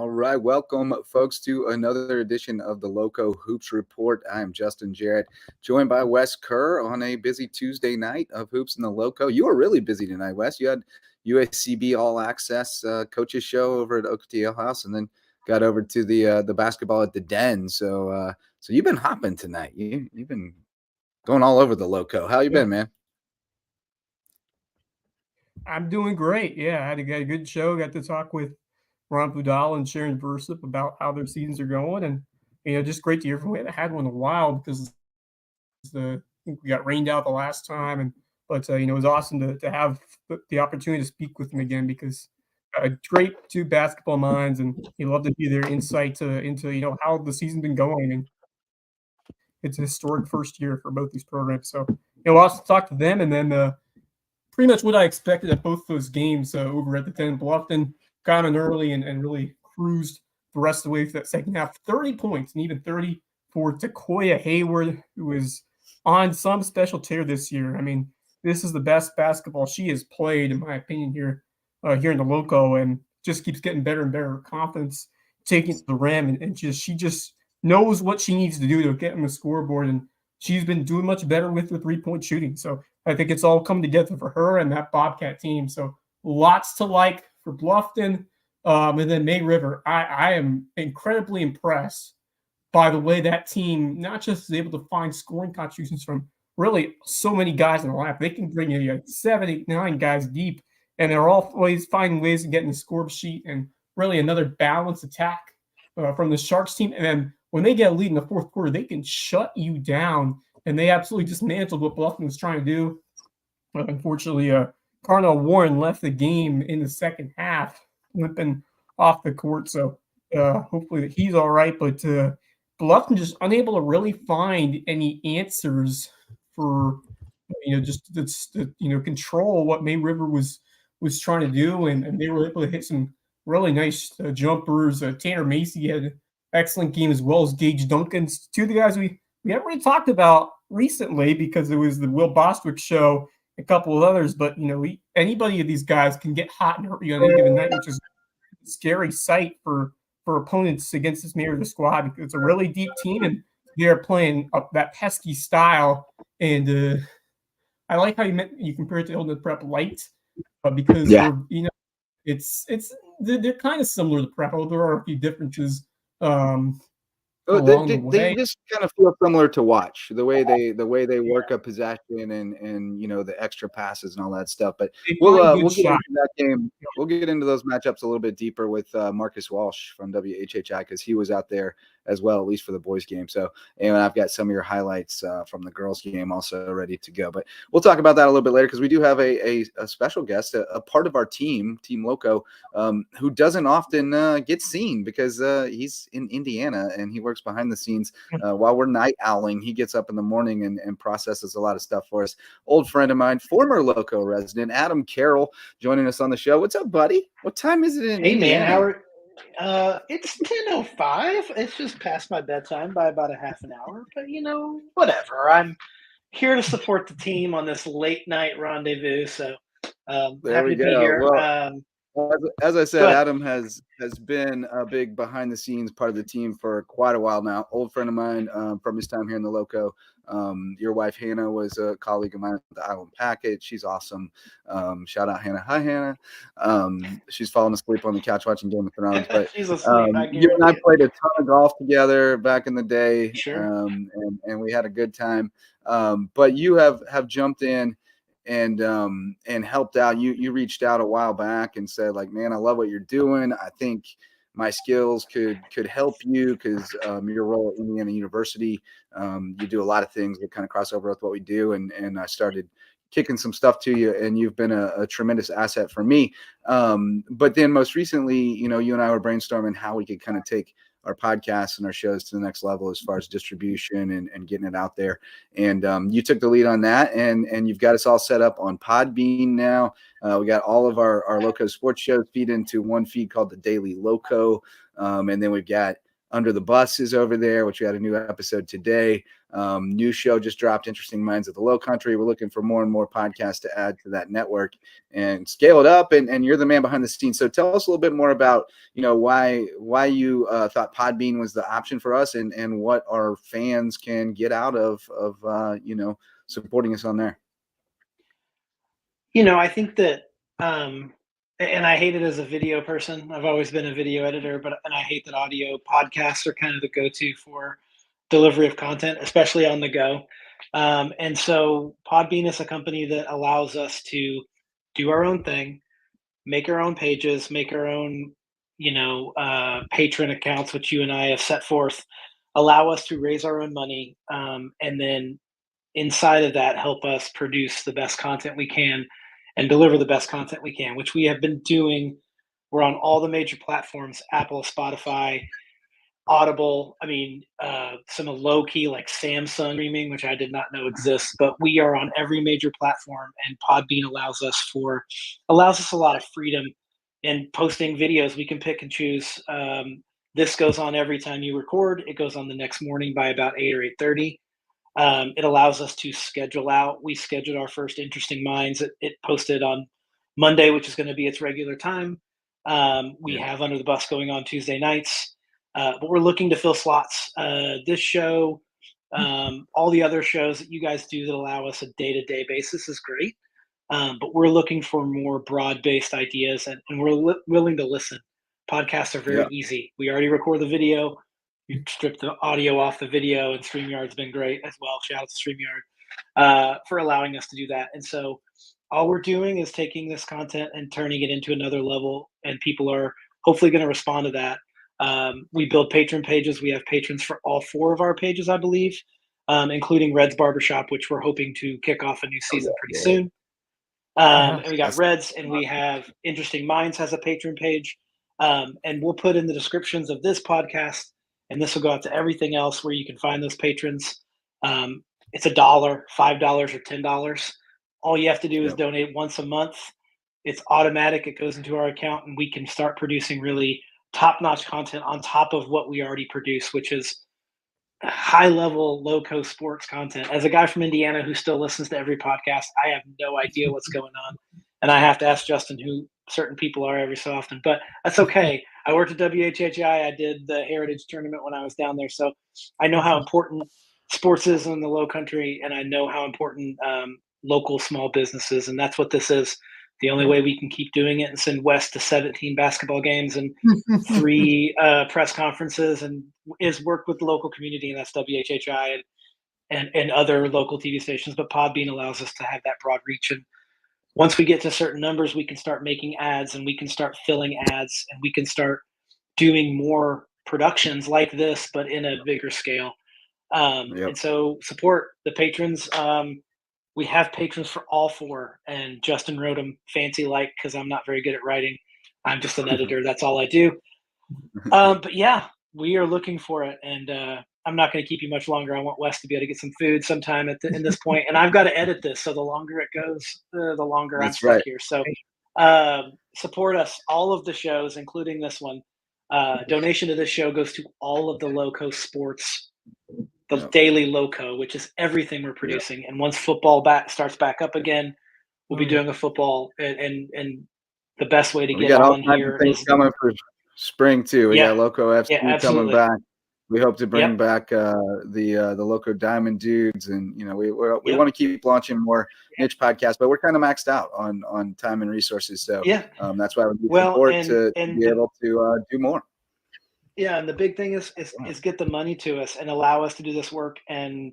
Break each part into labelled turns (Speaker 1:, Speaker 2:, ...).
Speaker 1: All right, welcome, folks, to another edition of the Lowco Hoops Report. I am Justin Jarrett, joined by Wes Kerr on a busy Tuesday night of Hoops in the Lowco. You were really busy tonight, Wes. You had USCB All Access coaches show over at OKTL House, and then got over to the basketball at the Den. So you've been hopping tonight. You've been going all over the Lowco. How you been, man?
Speaker 2: I'm doing great. Yeah, I had a good show. Got to talk with Ron Budal and Sharon Versup about how their seasons are going, and just great to hear from. We haven't had one in a while because I think we got rained out the last time, but it was awesome to have the opportunity to speak with them again because great two basketball minds, and you love to hear their insight into how the season's been going, and it's a historic first year for both these programs. So we'll also talk to them, and then pretty much what I expected at both those games over at the 10 Bluffton. Got in early and really cruised the rest of the way for that second half. 30 points and even 30 for Takoya Hayward, who is on some special tear this year. I mean, this is the best basketball she has played, in my opinion, here in the Lowco, and just keeps getting better and better. Her confidence taking it to the rim, and she just knows what she needs to do to get on the scoreboard, and she's been doing much better with the three-point shooting. So I think it's all come together for her and that Bobcat team. So lots to like for Bluffton. And then May River, I am incredibly impressed by the way that team not just is able to find scoring contributions from really so many guys in the lineup. They can bring you 7, 8, 9 guys deep, and they're always finding ways to get in the score sheet, and really another balanced attack from the Sharks team. And then when they get a lead in the fourth quarter, they can shut you down, and they absolutely dismantled what Bluffton was trying to do. Unfortunately, Carnell Warren left the game in the second half, limping off the court. So hopefully he's all right. But Bluffton just unable to really find any answers for just control what May River was trying to do, and they were able to hit some really nice jumpers. Tanner Macy had an excellent game, as well as Gage Duncans, two of the guys we haven't really talked about recently because it was the Will Bostwick show, a couple of others, but anybody of these guys can get hot and hurt you on any given night, which is a scary sight for opponents against this May River squad because it's a really deep team and they're playing up that pesky style. And I like how you compare it to Illinois Prep Light, because they're kind of similar to Prep, although there are a few differences.
Speaker 1: They just kind of feel similar to watch the way they work a possession and the extra passes and all that stuff. But we'll get into that game. We'll get into those matchups a little bit deeper with Marcus Walsh from WHHI because he was out there as well, at least for the boys game. So, and I've got some of your highlights from the girls game also ready to go. But we'll talk about that a little bit later because we do have a special guest, a part of our team Lowco, who doesn't often get seen because he's in Indiana and he works behind the scenes while we're night owling. He gets up in the morning and processes a lot of stuff for us. Old friend of mine, former Lowco resident, Adam Carroll, joining us on the show. What's up, buddy? What time is it in Indiana?
Speaker 3: Man, Howard. It's 10:05. It's just past my bedtime by about a half an hour, but whatever. I'm here to support the team on this late night rendezvous. So happy to be here.
Speaker 1: Well, as I said, Adam has been a big behind the scenes part of the team for quite a while now. Old friend of mine from his time here in the Lowco. Your wife Hannah was a colleague of mine at the Island Packet. She's awesome. Shout out Hannah. Hi Hannah. She's falling asleep on the couch watching Game of Thrones. But
Speaker 3: she's asleep.
Speaker 1: You and I played a ton of golf together back in the day.
Speaker 3: Sure.
Speaker 1: And we had a good time. But you have jumped in and helped out. You reached out a while back and said, like, man, I love what you're doing. I think my skills could help you because your role at Indiana University, you do a lot of things that kind of cross over with what we do. And I started kicking some stuff to you, and you've been a tremendous asset for me. But then most recently, you and I were brainstorming how we could kind of take our podcasts and our shows to the next level as far as distribution and getting it out there. And you took the lead on that, and you've got us all set up on Podbean now. We got all of our Lowco sports shows feed into one feed called the Daily Lowco. And then we've got Under the Bus is over there, which we had a new episode today. New show just dropped, Interesting Minds of the Low Country. We're looking for more and more podcasts to add to that network and scale it up. And you're the man behind the scenes. So tell us a little bit more about, why you thought Podbean was the option for us, and what our fans can get out of supporting us on there.
Speaker 3: I think that, and I hate it as a video person. I've always been a video editor, and I hate that audio podcasts are kind of the go-to for delivery of content, especially on the go. And so Podbean is a company that allows us to do our own thing, make our own pages, make our own, patron accounts, which you and I have set forth, allow us to raise our own money, and then inside of that, help us produce the best content we can and deliver the best content we can, which we have been doing. We're on all the major platforms: Apple, Spotify, Audible. Some of low key like Samsung streaming, which I did not know exists, but we are on every major platform, and Podbean allows us a lot of freedom in posting videos. We can pick and choose. This goes on every time you record. It goes on the next morning by about 8 or 8:30. It allows us to schedule out. We scheduled our first Interesting Minds. It posted on Monday, which is going to be its regular time. We have Under the Bus going on Tuesday nights, but we're looking to fill slots. This show, all the other shows that you guys do that allow us a day-to-day basis is great, but we're looking for more broad-based ideas, and we're willing to listen. Podcasts are very easy. We already record the video. You strip the audio off the video, and StreamYard's been great as well. Shout out to StreamYard for allowing us to do that. And so all we're doing is taking this content and turning it into another level, and people are hopefully going to respond to that. We build patron pages. We have patrons for all 4 of our pages, I believe, including Red's Barbershop, which we're hoping to kick off a new season pretty soon. And we got Red's, and we have Interesting Minds has a patron page. And we'll put in the descriptions of this podcast, and this will go out to everything else where you can find those patrons. It's $1, $5, or $10. All you have to do is donate once a month. It's automatic. It goes into our account, and we can start producing really top-notch content on top of what we already produce, which is high-level Lowco sports content. As a guy from Indiana who still listens to every podcast, I have no idea what's going on, and I have to ask Justin who certain people are every so often, but that's okay. I worked at WHHI. I did the Heritage Tournament when I was down there, so I know how important sports is in the Low Country, and I know how important local small businesses, and that's what this is. The only way we can keep doing it and send Wes to 17 basketball games and 3 press conferences is work with the local community, and that's WHHI and other local TV stations. But Podbean allows us to have that broad reach, and once we get to certain numbers, we can start making ads, and we can start filling ads, and we can start doing more productions like this, but in a bigger scale. And so support the patrons. We have patrons for all 4, and Justin wrote them fancy because I'm not very good at writing. I'm just an editor. That's all I do. But yeah, we are looking for it, and I'm not going to keep you much longer. I want Wes to be able to get some food sometime in this point, and I've got to edit this, so the longer it goes, the longer I'm stuck here. So support us, all of the shows, including this one. Donation to this show goes to all of the Lowco sports, the daily Lowco, which is everything we're producing. And once football starts back up again, we'll be doing a football, and the best way to get on here is
Speaker 1: coming for spring too. We got Lowco FC coming back. We hope to bring back the Lowco Diamond dudes, and we want to keep launching more niche podcasts, but we're kind of maxed out on time and resources. So that's why we need support to be able to do more.
Speaker 3: Yeah, and the big thing is get the money to us and allow us to do this work. And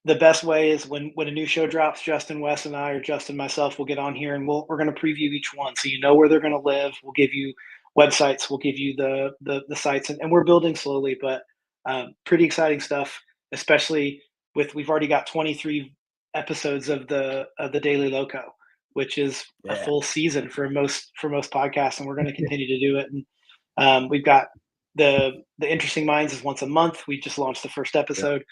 Speaker 3: the best way is when a new show drops, Justin, Wes, and I, or Justin, myself, will get on here, and we're going to preview each one, so you know where they're going to live. We'll give you websites. We'll give you the sites, and we're building slowly, but pretty exciting stuff. Especially we've already got 23 episodes of the Daily Lowco, which is a full season for most podcasts, and we're going to continue to do it. And we've got the Interesting Minds is once a month. We just launched the first episode.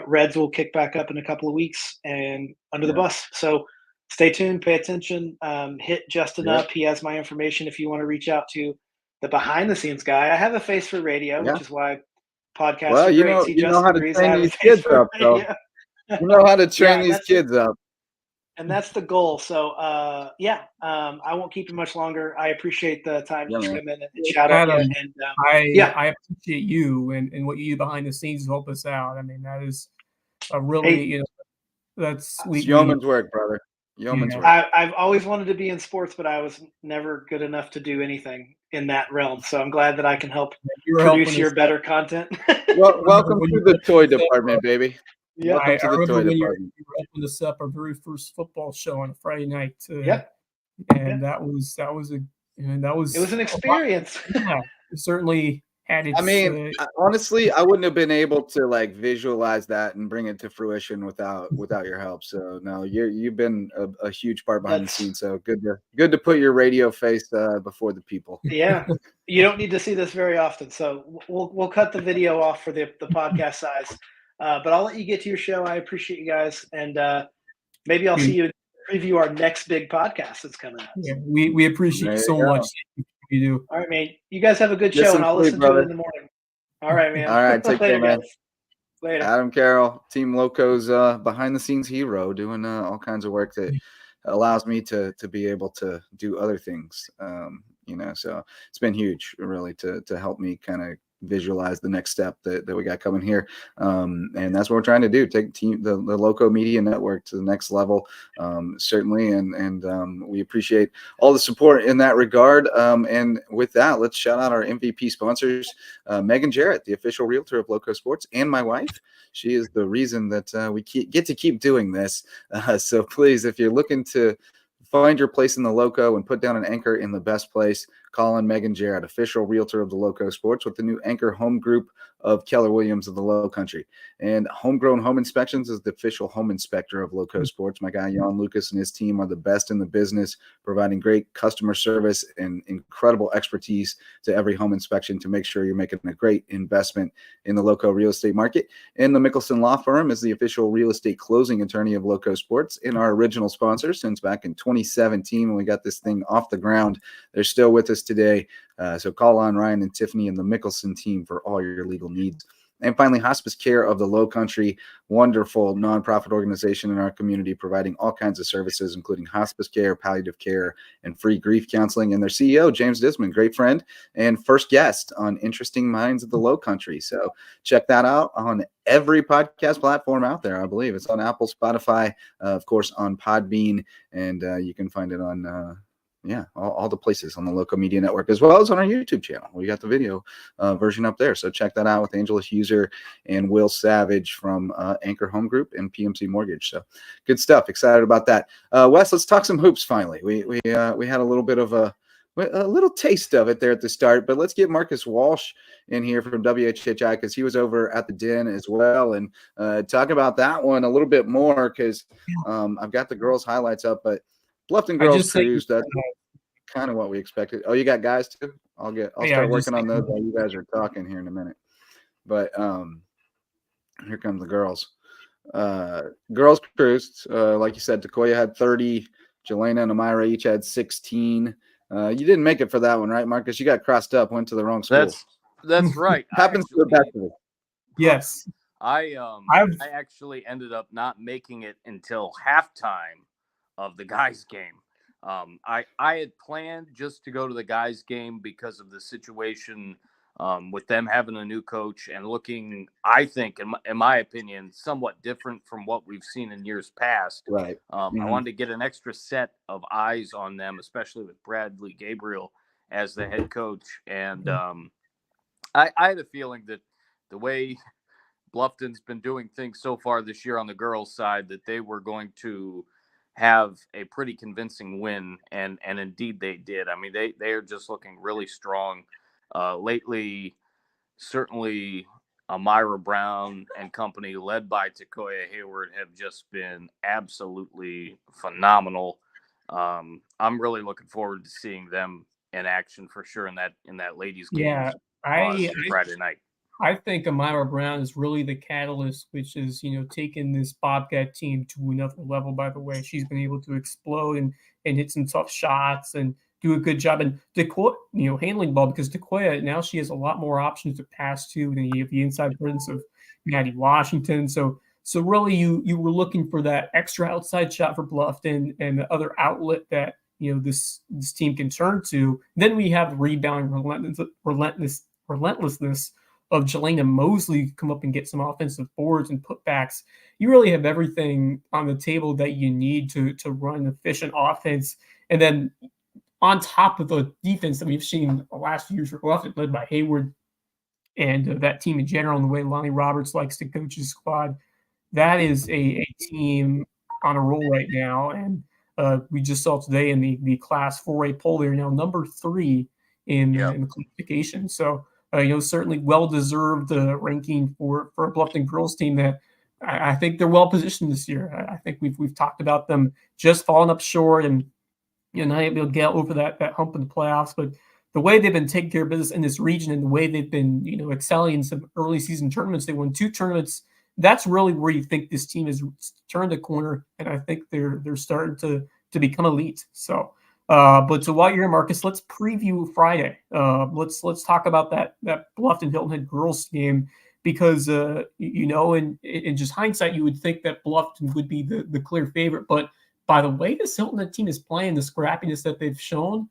Speaker 3: Reds will kick back up in a couple of weeks, and Under the Bus. So stay tuned, pay attention, hit Justin up. He has my information if you want to reach out to the behind the scenes guy. I have a face for radio,
Speaker 1: Yeah.
Speaker 3: which is why podcasts
Speaker 1: Well,
Speaker 3: are
Speaker 1: you
Speaker 3: great.
Speaker 1: know,
Speaker 3: See,
Speaker 1: you know
Speaker 3: Justin
Speaker 1: how to
Speaker 3: agrees. I
Speaker 1: train
Speaker 3: have a
Speaker 1: these
Speaker 3: face
Speaker 1: kids
Speaker 3: for
Speaker 1: up, though.
Speaker 3: radio.
Speaker 1: You know how to train
Speaker 3: Yeah,
Speaker 1: these kids up.
Speaker 3: and that's the goal. So, I won't keep you much longer. I appreciate the time
Speaker 1: Yeah,
Speaker 3: to
Speaker 1: man.
Speaker 3: come in and chat at you.
Speaker 2: Adam,
Speaker 3: And
Speaker 2: I appreciate you and what you do behind the scenes to help us out. I mean, that is a really,
Speaker 3: hey,
Speaker 2: that's
Speaker 1: It's yeoman's work, brother. Yeoman's work.
Speaker 3: I've always wanted to be in sports, but I was never good enough to do anything in that realm. So I'm glad that I can help produce your better content.
Speaker 1: Well, welcome to the toy department, baby.
Speaker 3: Yeah,
Speaker 1: welcome to the toy
Speaker 2: when
Speaker 1: department.
Speaker 2: you were opening us up our very first football show on a Friday night.
Speaker 3: Yep.
Speaker 2: And that was
Speaker 3: It was an experience.
Speaker 2: Yeah, it certainly had its.
Speaker 1: I mean, honestly, I wouldn't have been able to like visualize that and bring it to fruition without your help. So no, you've been a huge part behind the scenes. So good to put your radio face before the people.
Speaker 3: Yeah, you don't need to see this very often. So we'll cut the video off for the podcast size. But I'll let you get to your show. I appreciate you guys, and maybe I'll see you preview our next big podcast that's coming out.
Speaker 2: Yeah, we appreciate you so much. You do.
Speaker 3: All right, man. You guys have a good show, and I'll listen to it in the morning. All right, man.
Speaker 1: All right, take care, man.
Speaker 3: Guys. Later.
Speaker 1: Adam Carroll, Team Lowco's behind the scenes hero, doing all kinds of work that allows me to be able to do other things. So it's been huge, really, to help me kind of visualize the next step that we got coming here, and that's what we're trying to do, take the Lowco Media Network to the next level, certainly, and we appreciate all the support in that regard, and with that, let's shout out our MVP sponsors, Megan Jarrett, the official realtor of Lowco Sports, and my wife. She is the reason that we get to keep doing this, so please, if you're looking to find your place in the Lowco and put down an anchor in the best place, call in Megan Jarrett, official realtor of the Lowco Sports, with the new anchor home group of Keller Williams of the Low Country. And Homegrown Home Inspections is the official home inspector of Lowco Sports. My guy, Jan Lucas, and his team are the best in the business, providing great customer service and incredible expertise to every home inspection to make sure you're making a great investment in the Lowco real estate market. And the Mickelson Law Firm is the official real estate closing attorney of Lowco Sports and our original sponsor since back in 2017 when we got this thing off the ground. They're still with us today. So call on Ryan and Tiffany and the Mickelson team for all your legal needs. And finally, Hospice Care of the Low Country, wonderful nonprofit organization in our community, providing all kinds of services, including hospice care, palliative care, and free grief counseling. And their CEO, James Disman, great friend and first guest on Interesting Minds of the Low Country. So check that out on every podcast platform out there. I believe it's on Apple, Spotify, of course, on Podbean, and you can find it on all the places on the Lowco Media Network, as well as on our YouTube channel. We got the video version up there. So check that out with Angela Huser and Will Savage from Anchor Home Group and PMC Mortgage. So good stuff. Excited about that. Wes, let's talk some hoops finally. We had a little bit of a little taste of it there at the start, but let's get Marcus Walsh in here from WHHI because he was over at the Den as well, and talk about that one a little bit more because I've got the girls' highlights up, but Bluffton girls cruise, that's kind of what we expected. Oh, you got guys too? I'll start working on those while you guys are talking here in a minute. But here comes the girls. Girls cruised. Like you said, Takoya had 30. Jelena and Amira each had 16. You didn't make it for that one, right, Marcus? You got crossed up, went to the wrong school.
Speaker 4: That's right.
Speaker 1: Happens to the best of us.
Speaker 2: Yes.
Speaker 4: I actually ended up not making it until halftime of the guys' game. I had planned just to go to the guys' game because of the situation with them having a new coach and looking, I think, in my opinion, somewhat different from what we've seen in years past.
Speaker 1: Right.
Speaker 4: I wanted to get an extra set of eyes on them, especially with Bradley Gabriel as the head coach. And I had a feeling that the way Bluffton's been doing things so far this year on the girls' side, that they were going to have a pretty convincing win, and indeed they did. I mean, they are just looking really strong lately. Certainly, Amira Brown and company, led by Takoya Hayward, have just been absolutely phenomenal. I'm really looking forward to seeing them in action for sure in that ladies' game Friday night.
Speaker 2: I think Amira Brown is really the catalyst, which is, taking this Bobcat team to another level. By the way, she's been able to explode and hit some tough shots and do a good job. And Decoy, handling ball, because Decoy, now she has a lot more options to pass to. Then you have the inside presence of Maddie Washington. So really you were looking for that extra outside shot for Bluffton and the other outlet that this team can turn to. Then we have the rebounding relentlessness of Jelena Mosley come up and get some offensive boards and putbacks. You really have everything on the table that you need to run an efficient offense. And then on top of the defense that we've seen the last few years for Bluffton, led by Hayward and that team in general, and the way Lonnie Roberts likes to coach his squad, that is a team on a roll right now. And we just saw today in the Class 4A poll, they're now number 3 in the classification. So, certainly well-deserved ranking for a Bluffton girls team that I think they're well-positioned this year. I think we've talked about them just falling up short and not able to get over that hump in the playoffs. But the way they've been taking care of business in this region and the way they've been, excelling in some early season tournaments, they won 2 tournaments. That's really where you think this team has turned a corner, and I think they're starting to become elite. So, but so while you're here, Marcus, let's preview Friday. Let's talk about that Bluffton Hilton Head girls game, because in just hindsight, you would think that Bluffton would be the clear favorite, but by the way this Hilton Head team is playing, the scrappiness that they've shown,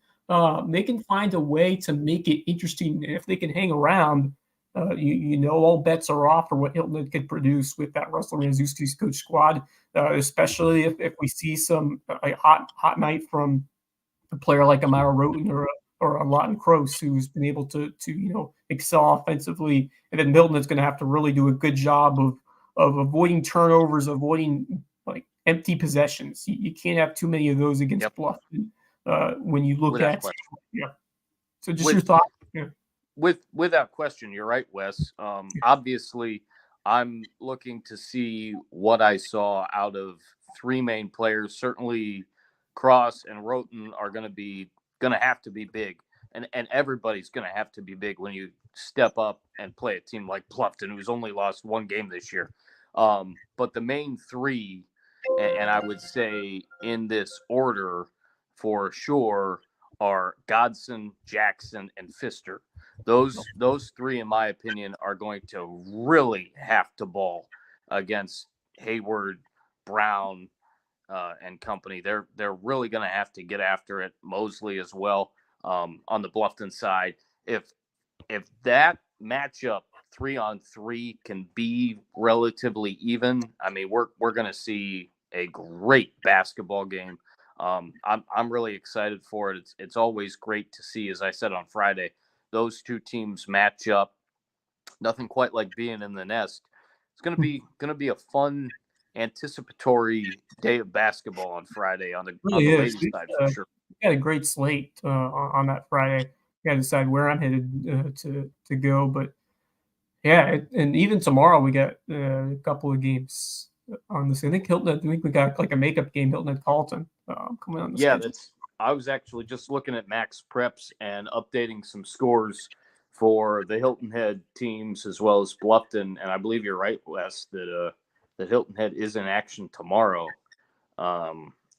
Speaker 2: they can find a way to make it interesting. And if they can hang around, all bets are off for what Hilton Head could produce with that Russell Ranzuski's coach squad, especially if we see some hot night from a player like Amara Roten or a Lawton Kroos, who's been able to excel offensively. And then Milton is going to have to really do a good job of avoiding turnovers, avoiding like empty possessions. You can't have too many of those against Bluffton when you look at So just your thoughts. Yeah.
Speaker 4: Without question, you're right, Wes. Obviously, I'm looking to see what I saw out of 3 main players. Certainly, Cross and Roten are going to have to be big, and everybody's going to have to be big when you step up and play a team like Bluffton, who's only lost 1 game this year. But the main 3, and I would say in this order for sure, are Godson, Jackson, and Pfister. Those 3, in my opinion, are going to really have to ball against Hayward, Brown, and company. They're really going to have to get after it. Mosley as well on the Bluffton side. If that matchup 3-on-3 can be relatively even, I mean, we're going to see a great basketball game. I'm really excited for it. It's always great to see, as I said on Friday, those 2 teams match up. Nothing quite like being in the nest. It's going to be a fun, anticipatory day of basketball on Friday on the ladies' side for sure.
Speaker 2: We got a great slate on that Friday. Got to decide where I'm headed to go, but yeah, and even tomorrow we got a couple of games on this. I think we got like a makeup game, Hilton and Carlton coming on.
Speaker 4: I was actually just looking at Max Preps and updating some scores for the Hilton Head teams as well as Bluffton, and I believe you're right, Wes, that Hilton Head is in action tomorrow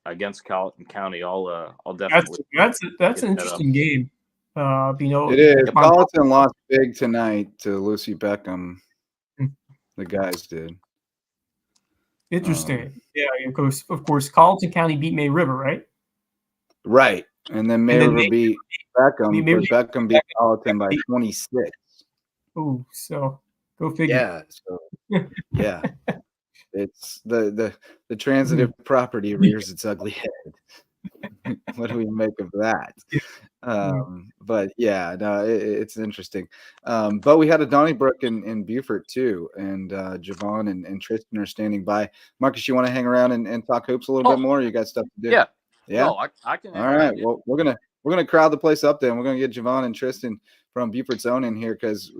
Speaker 4: against Colleton County. I'll definitely.
Speaker 2: That's an interesting game.
Speaker 1: It is. Colleton lost big tonight to Lucy Beckham. The guys did.
Speaker 2: Interesting. Of course, Colleton County beat May River, right?
Speaker 1: Right. And then May River beat Beckham, but Beckham beat Colleton by 26.
Speaker 2: Oh, so go figure.
Speaker 1: Yeah. So yeah. It's the transitive property rears its ugly head. What do we make of that? But yeah, no, it's interesting. But we had a Donnybrook in Beaufort too, and Javon and Tristan are standing by. Marcus, you want to hang around and talk hoops a little bit more? You got stuff to do?
Speaker 4: Yeah.
Speaker 1: No,
Speaker 4: I can.
Speaker 1: All right. Well, we're gonna crowd the place up then. We're gonna get Javon and Tristan from Beaufort's own in here because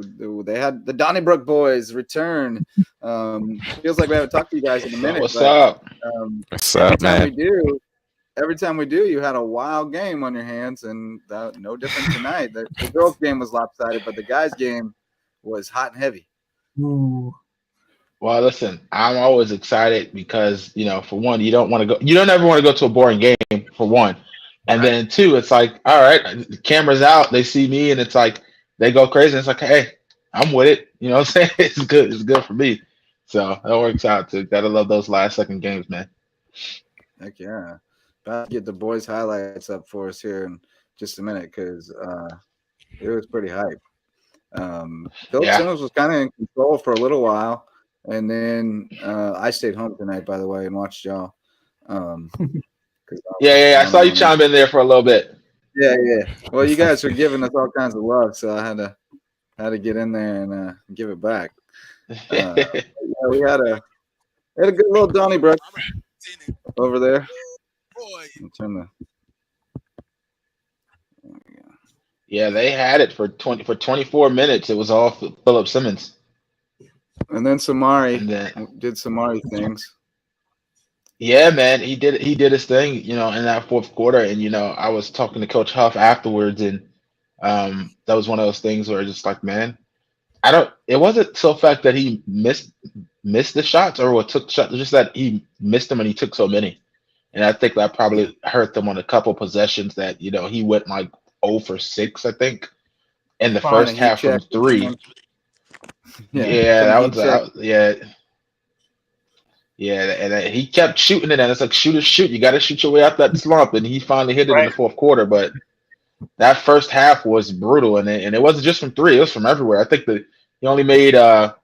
Speaker 1: they had the Donnybrook boys return. Feels like we haven't talked to you guys in a minute.
Speaker 5: What's up?
Speaker 1: What's up, man? Every time we do, you had a wild game on your hands, and no different tonight. The girls' game was lopsided, but the guys' game was hot and heavy.
Speaker 2: Ooh.
Speaker 5: Well, listen, I'm always excited because, for one, you don't ever want to go to a boring game, for one. And then two, it's like, all right, the camera's out, they see me, and it's like they go crazy. It's like, hey, I'm with it. You know what I'm saying? It's good. It's good for me. So that works out too. Gotta love those last second games, man.
Speaker 1: Heck yeah. About to get the boys' highlights up for us here in just a minute because it was pretty hype. Philip
Speaker 5: Yeah.
Speaker 1: Simmons was kind of in control for a little while, and then I stayed home tonight, by the way, and watched y'all.
Speaker 5: Yeah. I saw you chime in there for a little bit.
Speaker 1: Yeah. Well, you guys are giving us all kinds of love, so I had to get in there and give it back. Yeah, we had a good little Donnybrook over there.
Speaker 5: Yeah, they had it for 24 minutes. It was all Philip Simmons.
Speaker 1: And then Samari did Samari things.
Speaker 5: Yeah, man, he did his thing, in that fourth quarter. And I was talking to Coach Huff afterwards, and that was one of those things where just like, man, it wasn't so fact that he missed the shots or what took shots, just that he missed them and he took so many. And I think that probably hurt them on a couple possessions that, he went like 0 for 6, I think, in the first half from 3. Yeah, that was yeah. Yeah, and he kept shooting it, and it's like shoot. You got to shoot your way out that slump, and he finally hit it in the fourth quarter. But that first half was brutal, and it wasn't just from 3; it was from everywhere. I think that he only made like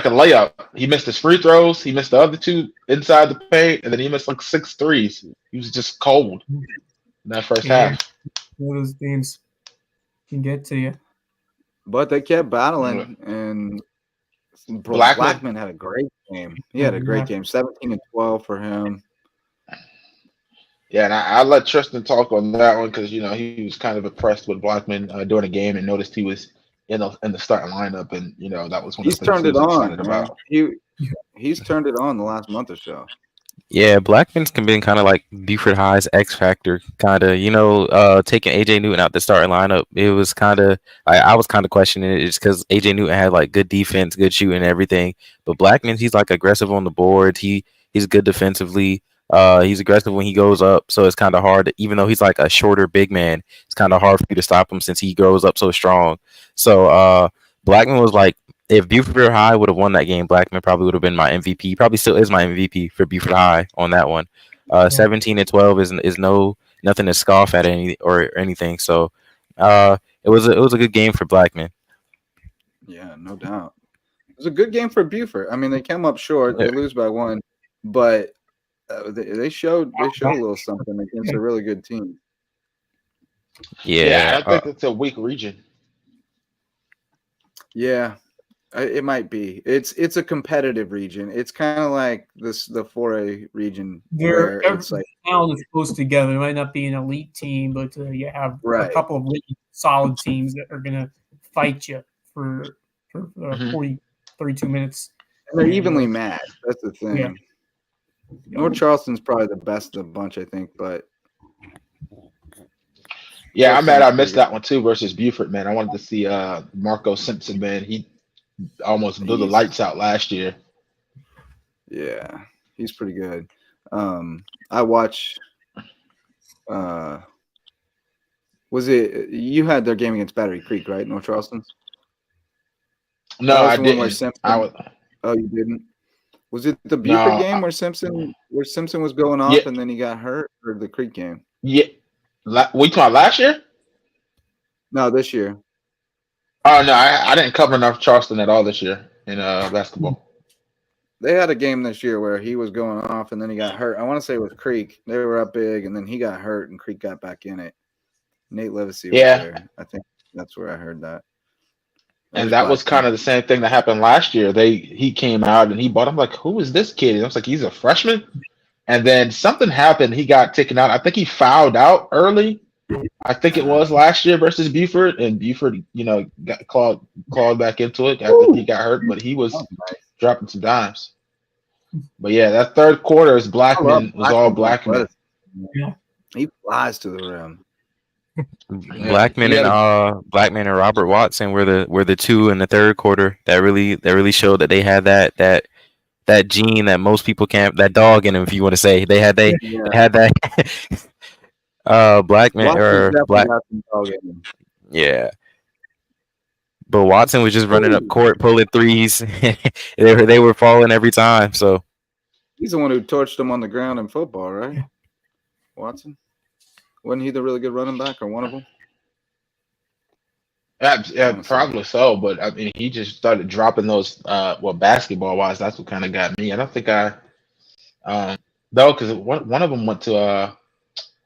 Speaker 5: a layup. He missed his free throws. He missed the other 2 inside the paint, and then he missed like 6 threes. He was just cold in that first half.
Speaker 2: One of those games can get to you.
Speaker 1: But they kept battling, and Blackman had a great game. He had a great game, 17 and 12 for him.
Speaker 5: Yeah, and I let Tristan talk on that one because he was kind of impressed with Blackman during the game and noticed he was in the starting lineup, and that was one of the things he was excited about.
Speaker 1: He's turned it on the last month or so.
Speaker 6: Yeah, Blackman's been kind of like Buford High's X factor, kind of, taking AJ Newton out the starting lineup. It was kind of, I was kind of questioning it just because AJ Newton had like good defense, good shooting, and everything. But Blackman, he's like aggressive on the board. He's good defensively. He's aggressive when he goes up, so it's kind of hard. Even though he's like a shorter big man, it's kind of hard for you to stop him since he grows up so strong. So Blackman was like, if Buford High would have won that game, Blackman probably would have been my MVP. Probably still is my MVP for Buford High on that one. 17 and 12 is nothing to scoff at anything. So it was a good game for Blackman.
Speaker 1: Yeah, no doubt. It was a good game for Buford. I mean, they came up short. They lose by 1, but they showed a little something against a really good team.
Speaker 5: Yeah, I think it's a weak region.
Speaker 1: Yeah. It might be. It's a competitive region. It's kind of like the 4A region where it's like
Speaker 2: town is close together. It might not be an elite team, but you have a couple of really solid teams that are going to fight you for 32 minutes.
Speaker 1: And they're evenly matched. That's the thing.
Speaker 2: Yeah.
Speaker 1: North Charleston's probably the best of the bunch, I think, but
Speaker 5: yeah, I'm mad I missed that one too versus Buford, man. I wanted to see Marco Simpson, man. He almost blew the lights out last year.
Speaker 1: Yeah, he's pretty good. I watched. Was it you had their game against Battery Creek, right? North Charleston.
Speaker 5: No, I didn't.
Speaker 1: Oh, you didn't. Was it the Buford game where Simpson was going off and then he got hurt, or the Creek game?
Speaker 5: Yeah, we talking last year?
Speaker 1: No, this year.
Speaker 5: Oh no, I didn't cover North Charleston at all this year in basketball.
Speaker 1: They had a game this year where he was going off and then he got hurt. I want to say it was Creek. They were up big and then he got hurt and Creek got back in it. Nate Livesey was there. I think that's where I heard that.
Speaker 5: And that was kind of the same thing that happened last year. He came out and he bought. I'm like, who is this kid? And I was like, he's a freshman. And then something happened. He got taken out. I think he fouled out early. I think it was last year versus Buford, and Buford, got clawed back into it. I think he got hurt, but he was dropping some dimes. But yeah, that third quarter is Blackman was all Blackman.
Speaker 2: Yeah,
Speaker 1: he flies to the rim.
Speaker 6: Blackman and Robert Watson were the two in the third quarter that really showed that they had that gene that most people can't, that dog in them, if you want to say. They had that Blackman
Speaker 1: Watson's
Speaker 6: or
Speaker 1: definitely
Speaker 6: Black.
Speaker 1: got some dog in him.
Speaker 6: Yeah. But Watson was just running up
Speaker 1: Ooh.
Speaker 6: court, pulling threes. they were falling every time. So
Speaker 1: He's the one who torched them on the ground in football, right?
Speaker 2: Yeah.
Speaker 1: Watson? Wasn't he the really good running back or one of them?
Speaker 5: Yeah, probably so. But I mean, he just started dropping those. Basketball wise, that's what kind of got me. I don't think though, because one of them went to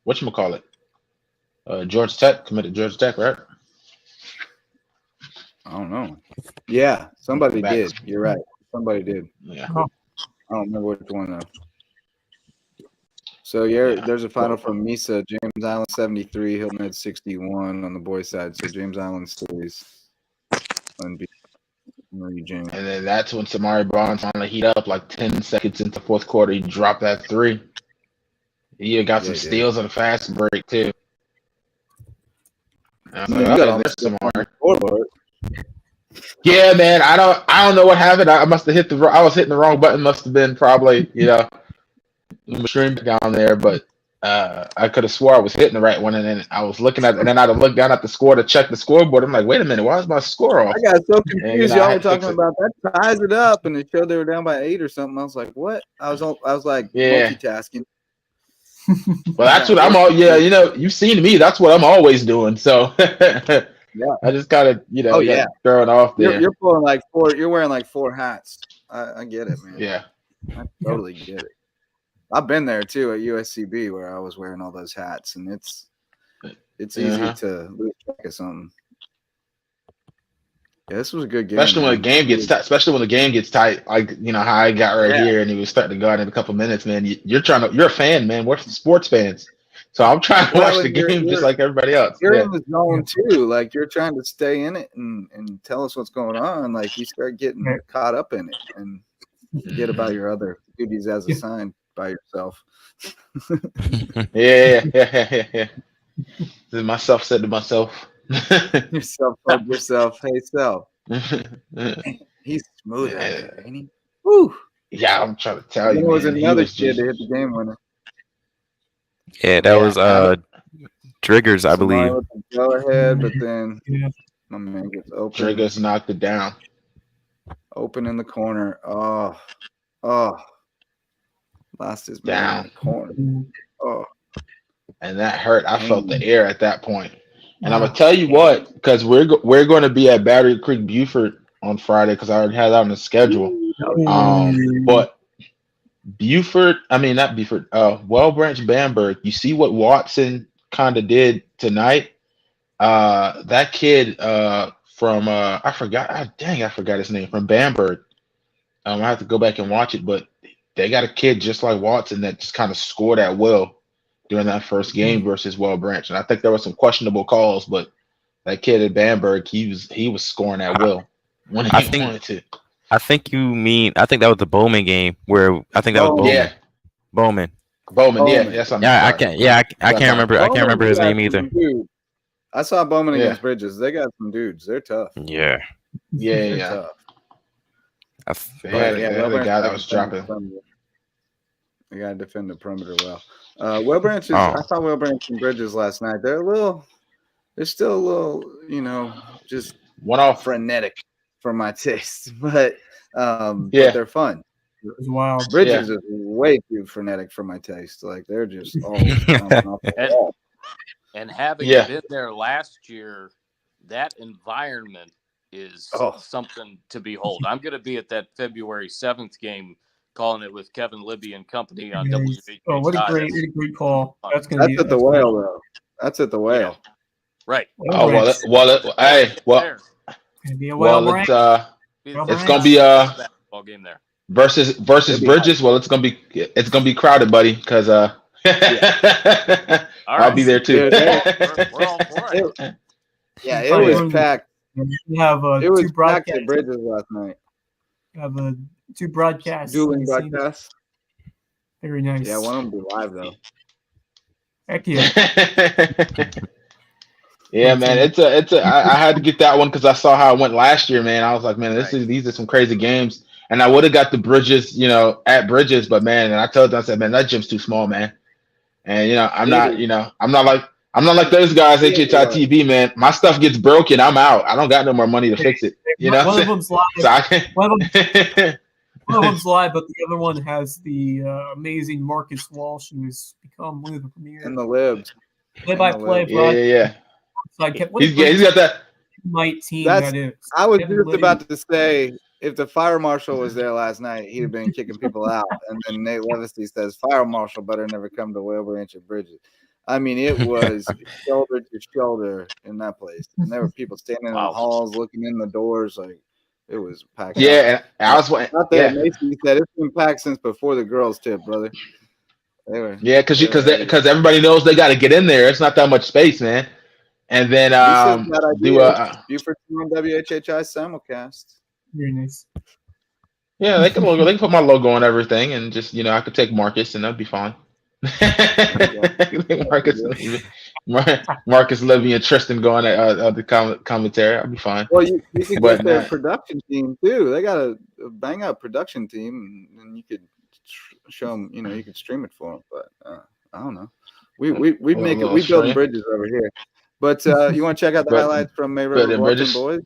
Speaker 5: whatchamacallit, Georgia Tech, committed to Georgia Tech, right?
Speaker 1: I don't know. Yeah, somebody
Speaker 5: Back.
Speaker 1: did. You're right. Somebody did.
Speaker 5: Yeah.
Speaker 2: Oh,
Speaker 1: I don't remember which one though. So there's a final from Misa. James Allen 73, Hilton Head 61 on the boys' side. So James Allen stays unbeaten.
Speaker 5: And then that's when Samari Barnes finally heat up like 10 seconds into the fourth quarter. He dropped that three. He got some steals on the fast break too. Yeah, man. I don't know what happened. I must have I was hitting the wrong button. Must have been probably, stream down there, but I could have swore I was hitting the right one, and then I was looking at, and then I'd have looked down at the score to check the scoreboard. I'm like, wait a minute, why is my score off?
Speaker 1: I got so confused.
Speaker 5: And,
Speaker 1: Y'all were talking about that ties it up, and it showed they were down by 8 or something. I was like, what? I was like multitasking.
Speaker 5: Well, that's what I'm all. Yeah, you've seen me. That's what I'm always doing. So
Speaker 1: yeah,
Speaker 5: I just gotta, throw it off there.
Speaker 1: You're pulling like 4. You're wearing like 4 hats. I get it, man.
Speaker 5: Yeah,
Speaker 1: I totally get it. I've been there too at USCB where I was wearing all those hats, and it's easy to lose track of something. Yeah, this was a good game.
Speaker 5: Especially when the game gets tight. Especially when the game gets tight, like how I got here, and he was starting to go out in a couple minutes. Man, you're a fan, man. We're sports fans, so I'm trying to watch the game just like everybody else.
Speaker 1: You're in the zone too. Like you're trying to stay in it and tell us what's going on. Like you start getting caught up in it and forget about your other duties as assigned by yourself.
Speaker 5: Yeah. Myself said to myself.
Speaker 1: Yourself told yourself, hey self. He's smooth at it, ain't he? Woo.
Speaker 5: Yeah, I'm trying to tell you.
Speaker 1: There was another kid to hit the game winner.
Speaker 6: Yeah, that was Triggers, I believe.
Speaker 1: Go ahead, but then my man gets open.
Speaker 5: Triggers knocked it down.
Speaker 1: Open in the corner. Oh. Lost his man in the corner. Oh.
Speaker 5: And that hurt. I felt the air at that point. And I'm gonna tell you what, because we're going to be at Battery Creek Buford on Friday, because I already had that on the schedule. But not Buford. Wellbranch Bamberg. You see what Watson kind of did tonight. That kid from I forgot his name, from Bamberg. I have to go back and watch it, but they got a kid just like Watson that just kind of scored at will during that first game versus Wellbranch. And I think there were some questionable calls, but that kid at Bamberg, he was scoring at will when he wanted to.
Speaker 6: I think that was the Bowman game where I think that was Bowman.
Speaker 5: Yeah.
Speaker 6: Bowman.
Speaker 5: Yeah, that's something.
Speaker 6: I can't remember his name either.
Speaker 1: I saw Bowman against Bridges. They got some dudes. They're tough.
Speaker 6: Yeah.
Speaker 5: Yeah.
Speaker 1: Tough.
Speaker 5: The guy that was dropping.
Speaker 1: They got to defend the perimeter well. Wellbranch I saw Wellbranch and Bridges last night. They're still a little, just
Speaker 5: one-off
Speaker 1: frenetic for my taste, but they're fun.
Speaker 2: It was wild.
Speaker 1: Bridges is way too frenetic for my taste. Like they're just all off the wall.
Speaker 4: And having been there last year, that environment is something to behold. I'm going to be at that February 7th game, calling it with Kevin Libby and company on WVH.
Speaker 2: Oh, what a great call! That's
Speaker 1: at the Whale, though. That's at the Whale,
Speaker 4: right?
Speaker 2: Oh
Speaker 5: it's gonna be
Speaker 4: basketball game there
Speaker 5: versus Bridges. Well, it's gonna be crowded, buddy, because I'll be there too.
Speaker 4: We're all for it.
Speaker 1: Yeah, it was packed.
Speaker 2: We have
Speaker 1: it was packed at Bridges last night.
Speaker 2: We have 2 broadcasts.
Speaker 1: Dueling broadcasts.
Speaker 2: Very nice.
Speaker 1: Yeah, one of them be live though.
Speaker 2: Heck yeah.
Speaker 5: Yeah, man. I had to get that one because I saw how it went last year, man. I was like, man, these are some crazy games. And I would have got the Bridges, at Bridges, but man, and I told them, I said, man, that gym's too small, man. And I'm
Speaker 1: Maybe.
Speaker 5: not, I'm not like those guys at HHITV, man. My stuff gets broken, I'm out. I don't got no more money to fix it.
Speaker 2: One of them's live.
Speaker 5: So I can.
Speaker 2: One of them's live, but the other one has the amazing Marcus Walsh, who has become one of the premier
Speaker 1: And the libs.
Speaker 2: play-by-play.
Speaker 5: Yeah. He's got that.
Speaker 2: My team. That is.
Speaker 1: I was just about to say, if the fire marshal was there last night, he'd have been kicking people out. And then Nate Levisty says, "Fire marshal better never come to Whalebranch and Bridges." I mean, it was shoulder to shoulder in that place, and there were people standing in the halls, looking in the doors, like it was packed.
Speaker 5: Yeah, and I was
Speaker 1: not that Mason said it's been packed since before the girls' tip, brother. They were,
Speaker 5: because everybody knows they got to get in there. It's not that much space, man. And then do
Speaker 1: Buford on WHHI simulcast.
Speaker 2: Very nice.
Speaker 5: Yeah, they can put my logo on everything, and just I could take Marcus, and that'd be fine. Marcus Levy and Tristan going at the commentary. I'll be fine.
Speaker 1: Well, you could get their production team too. They got a bang up production team, and you could show them. You could stream it for them. But I don't know. We building bridges over here. But you want to check out the highlights from May River Bluffton boys?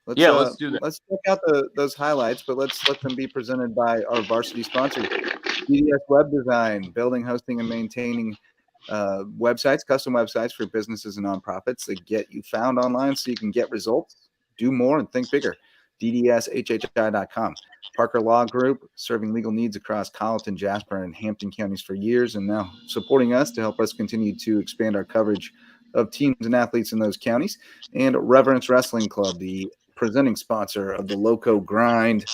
Speaker 4: Let's do that.
Speaker 1: Let's check out those highlights, but let's let them be presented by our varsity sponsors. DDS Web Design, building, hosting, and maintaining websites, custom websites for businesses and nonprofits that get you found online so you can get results, do more, and think bigger. DDSHHI.com. Parker Law Group, serving legal needs across Colleton, Jasper, and Hampton counties for years, and now supporting us to help us continue to expand our coverage of teams and athletes in those counties. And Reverence Wrestling Club, the presenting sponsor of the Lowco Grind,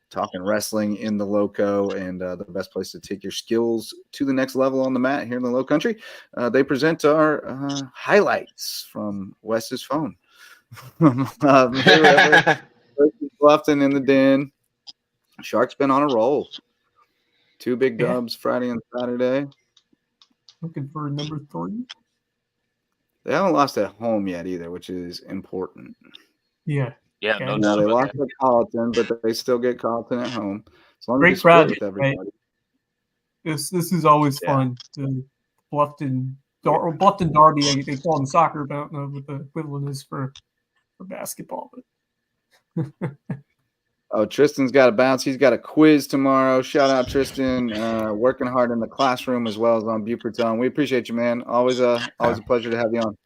Speaker 1: talking wrestling in the Lowco, and the best place to take your skills to the next level on the mat here in the Low Country. They present our highlights from Wes's phone. Bluffton in the den. Sharks been on a roll. 2 big dubs Friday and Saturday.
Speaker 2: Looking for number 3.
Speaker 1: They haven't lost at home yet either, which is important.
Speaker 2: Yeah.
Speaker 4: Yeah.
Speaker 1: No, they lost at Colleton, but they still get Colleton at home. As long
Speaker 2: Great
Speaker 1: as
Speaker 2: crowd
Speaker 1: with everybody.
Speaker 2: Right? This is always fun. The Bluffton Derby, they call them soccer, but I don't know what the equivalent is for basketball. But
Speaker 1: Oh, Tristan's got to bounce. He's got a quiz tomorrow. Shout out, Tristan. Working hard in the classroom as well as on Buford's Own. We appreciate you, man. Always a pleasure to have you on.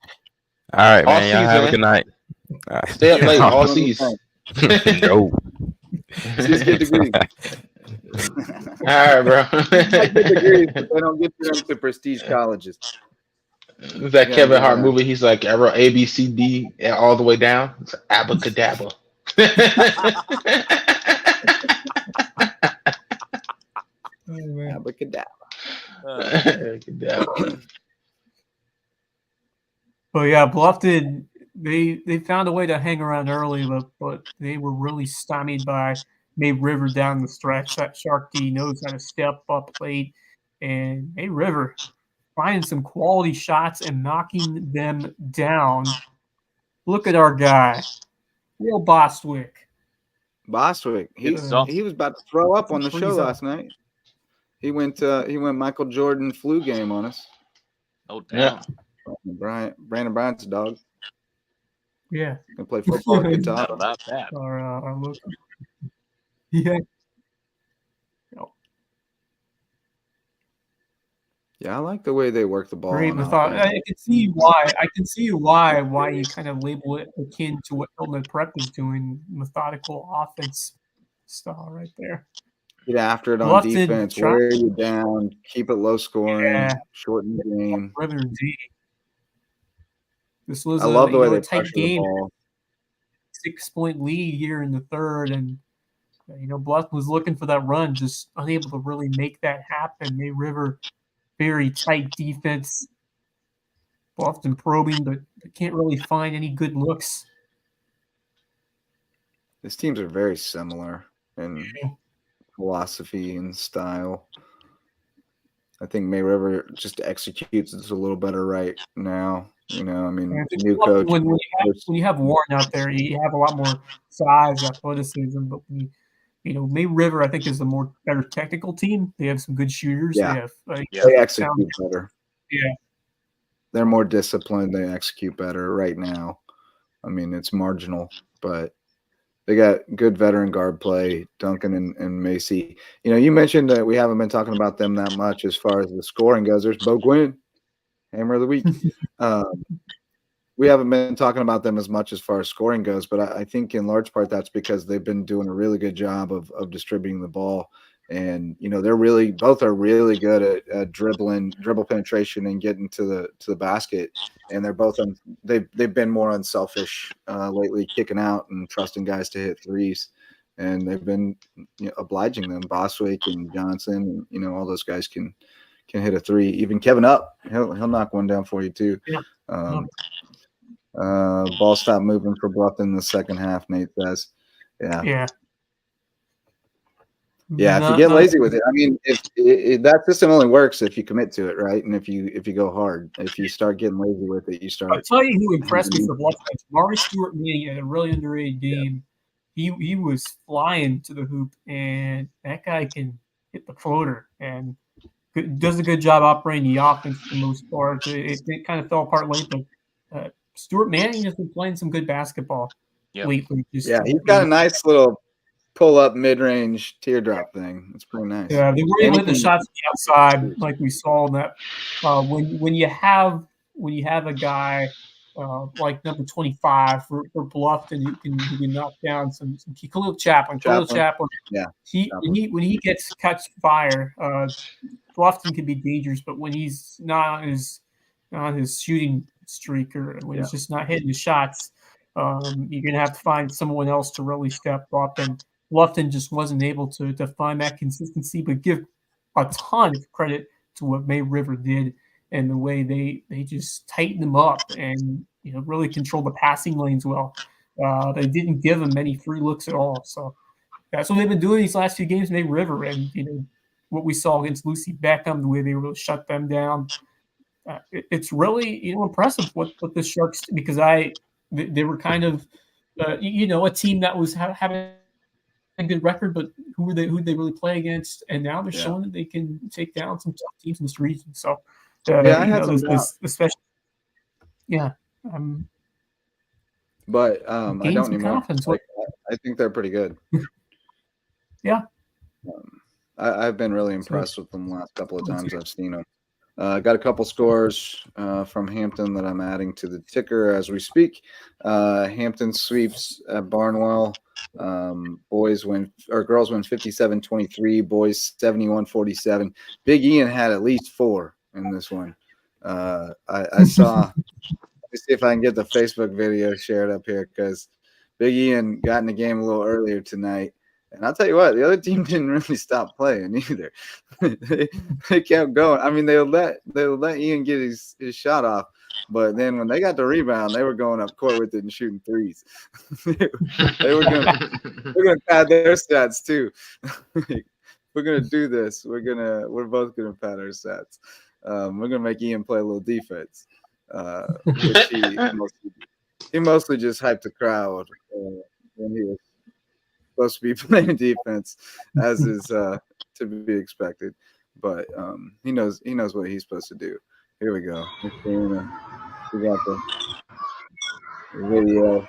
Speaker 6: All right, man. Y'all have a good night.
Speaker 5: Stay up late. All season.
Speaker 6: No.
Speaker 1: Just get degrees.
Speaker 5: All right, bro.
Speaker 1: Get degrees, but they don't get them to prestige colleges.
Speaker 5: It's that Kevin Hart movie. He's like, I wrote A, B, C, D all the way down. It's abracadabra.
Speaker 1: Abracadabra.
Speaker 2: But yeah, Bluffton, they found a way to hang around early, but they were really stymied by May River down the stretch. That Shark D knows how to step up late, and May River finding some quality shots and knocking them down. Look at our guy, Will Bostwick.
Speaker 1: He was about to throw up on the show last night. He went Michael Jordan flu game on us.
Speaker 4: Oh damn!
Speaker 1: Brandon Bryant's a dog.
Speaker 2: Yeah,
Speaker 1: can play football at
Speaker 4: Not about that.
Speaker 2: Our local. Yeah.
Speaker 1: Yeah, I like the way they work the ball.
Speaker 2: Great method. I can see why you kind of label it akin to what Hilton Prep is doing, methodical offense style right there.
Speaker 1: Get after it on defense, wear you down, keep it low scoring, shorten the game.
Speaker 2: This was
Speaker 1: I love the way they
Speaker 2: tight game. 6-point lead here in the third, and Bluffton was looking for that run, just unable to really make that happen. May River, very tight defense. Bluffton probing, but can't really find any good looks.
Speaker 1: These teams are very similar in philosophy and style. I think May River just executes this a little better right now. New coach.
Speaker 2: When you have Warren out there, you have a lot more size, athleticism. But when May River, I think, is the better technical team. They have some good shooters.
Speaker 1: Yeah.
Speaker 2: They have
Speaker 1: They execute better.
Speaker 2: Yeah.
Speaker 1: They're more disciplined. They execute better right now. I mean, it's marginal, but they got good veteran guard play, Duncan and Macy. You mentioned that we haven't been talking about them that much as far as the scoring goes. There's Bo Gwynn, Hammer of the Week. We haven't been talking about them as much as far as scoring goes, but I think in large part that's because they've been doing a really good job of distributing the ball. And they're both are really good at dribble penetration and getting to the basket. And they're both they've been more unselfish lately, kicking out and trusting guys to hit threes. And they've been obliging them. Boswick and Johnson, all those guys can hit a three. Even Kevin Up, he'll knock one down for you too.
Speaker 2: Yeah.
Speaker 1: Ball stopped moving for Bluffton in the second half, Nate says. Yeah. Yeah, if you get lazy with it, I mean, if that system only works if you commit to it, right? And if you go hard, if you start getting lazy with it, you start.
Speaker 2: I'll tell you who impressed me for Bluffton. Mari Stewart Manning had a really underrated game. Yeah. He was flying to the hoop, and that guy can hit the floater and does a good job operating the offense for the most part. It kind of fell apart late, but Stewart Manning has been playing some good basketball lately.
Speaker 1: He's got a nice little pull-up mid-range teardrop thing. It's pretty nice.
Speaker 2: Yeah, they were able to hit the shots on the outside, like we saw in that. When you have a guy like number 25 for Bluffton who can knock down some Khalil Chaplin.
Speaker 1: Yeah.
Speaker 2: When he gets catch fire, Bluffton can be dangerous, but when he's not on his shooting streak or when he's just not hitting the shots, you're gonna have to find someone else to really step up. And Bluffton just wasn't able to find that consistency, but give a ton of credit to what May River did and the way they just tightened them up and really controlled the passing lanes well. They didn't give them many free looks at all. So that's what they've been doing these last few games, May River, and what we saw against Lucy Beckham, the way they really shut them down. It's really impressive what the Sharks, because they were kind of a team that was having a good record, but who they really play against, and now they're showing that they can take down some tough teams in this region. So
Speaker 1: I had some
Speaker 2: especially
Speaker 1: but I don't anymore. I think they're pretty good.
Speaker 2: Yeah.
Speaker 1: I've been really impressed with them the last couple of times I've seen them. Got a couple scores from Hampton that I'm adding to the ticker as we speak. Hampton sweeps at Barnwell. Girls win 57-23. Boys 71-47. Big Ian had at least 4 in this one. I saw. Let me see if I can get the Facebook video shared up here, because Big Ian got in the game a little earlier tonight. And I'll tell you what, the other team didn't really stop playing either. they kept going. I mean, they'll let Ian get his shot off, but then when they got the rebound, they were going up court with it and shooting threes. they were gonna pad their stats too. We're gonna do this. We're both gonna pad our stats. We're gonna make Ian play a little defense, which he mostly just hyped the crowd when he was supposed to be playing defense, as is to be expected. But he knows what he's supposed to do. Here we go. We got the video.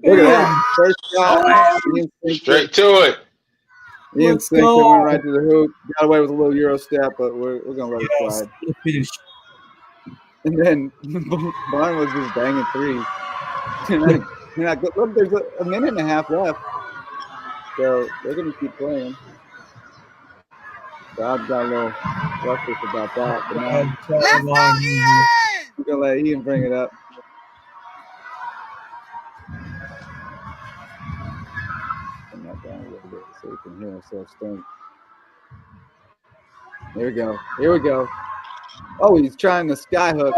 Speaker 1: Look at that. First shot.
Speaker 5: Straight to it.
Speaker 1: Ian Sinkton went right to the hoop. Got away with a little Euro step, but we're going to let it slide. And then Barn was just banging threes. Look, there's a minute and a half left, so they're going to keep playing. Bob got a little restless about that, but now we're going to let Ian bring it up. Bring that down a little bit so we can hear ourselves think. Here we go. Oh, he's trying the sky hook.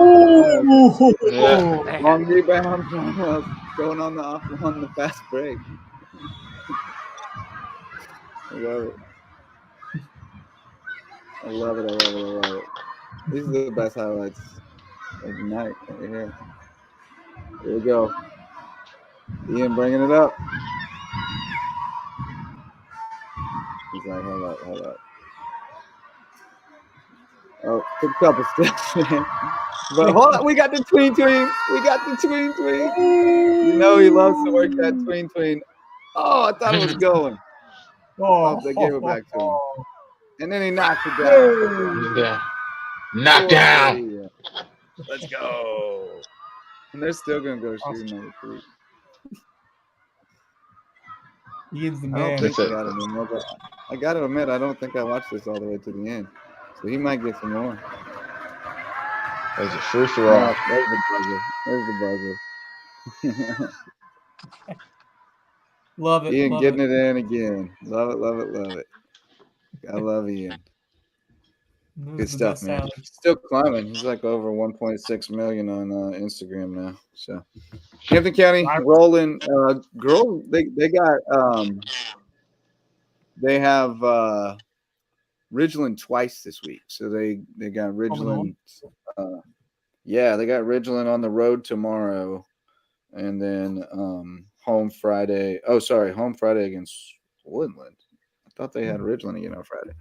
Speaker 1: Long rebound. Going on the fast break. I love it. These are the best highlights of the night right here. Here we go. Ian bringing it up. He's like, hold up. Oh, took a couple steps, man. But hold on, we got the tween. You know he loves to work that tween. Oh, I thought it was going. Oh, they gave it back to him. And then he knocked it down.
Speaker 5: Yeah. Knock down.
Speaker 1: Yeah. Let's go. And they're still going to go shoot number 3.
Speaker 2: Ian's the
Speaker 1: I don't
Speaker 2: man.
Speaker 1: think I got him anymore, but I got to admit, I don't think I watched this all the way to the end. So he might get some more.
Speaker 5: There's a free for all.
Speaker 1: There's the buzzer.
Speaker 2: Love it.
Speaker 1: Ian getting it in again. Love it. I love Ian. Good stuff, man. Still climbing. He's like over 1.6 million on Instagram now. So Hampton County rolling. Girl, they got they have Ridgeland twice this week. So they got Ridgeland. They got Ridgeland on the road tomorrow, and then home Friday. Oh, sorry, home Friday against Woodland. I thought they had Ridgeland again on Friday.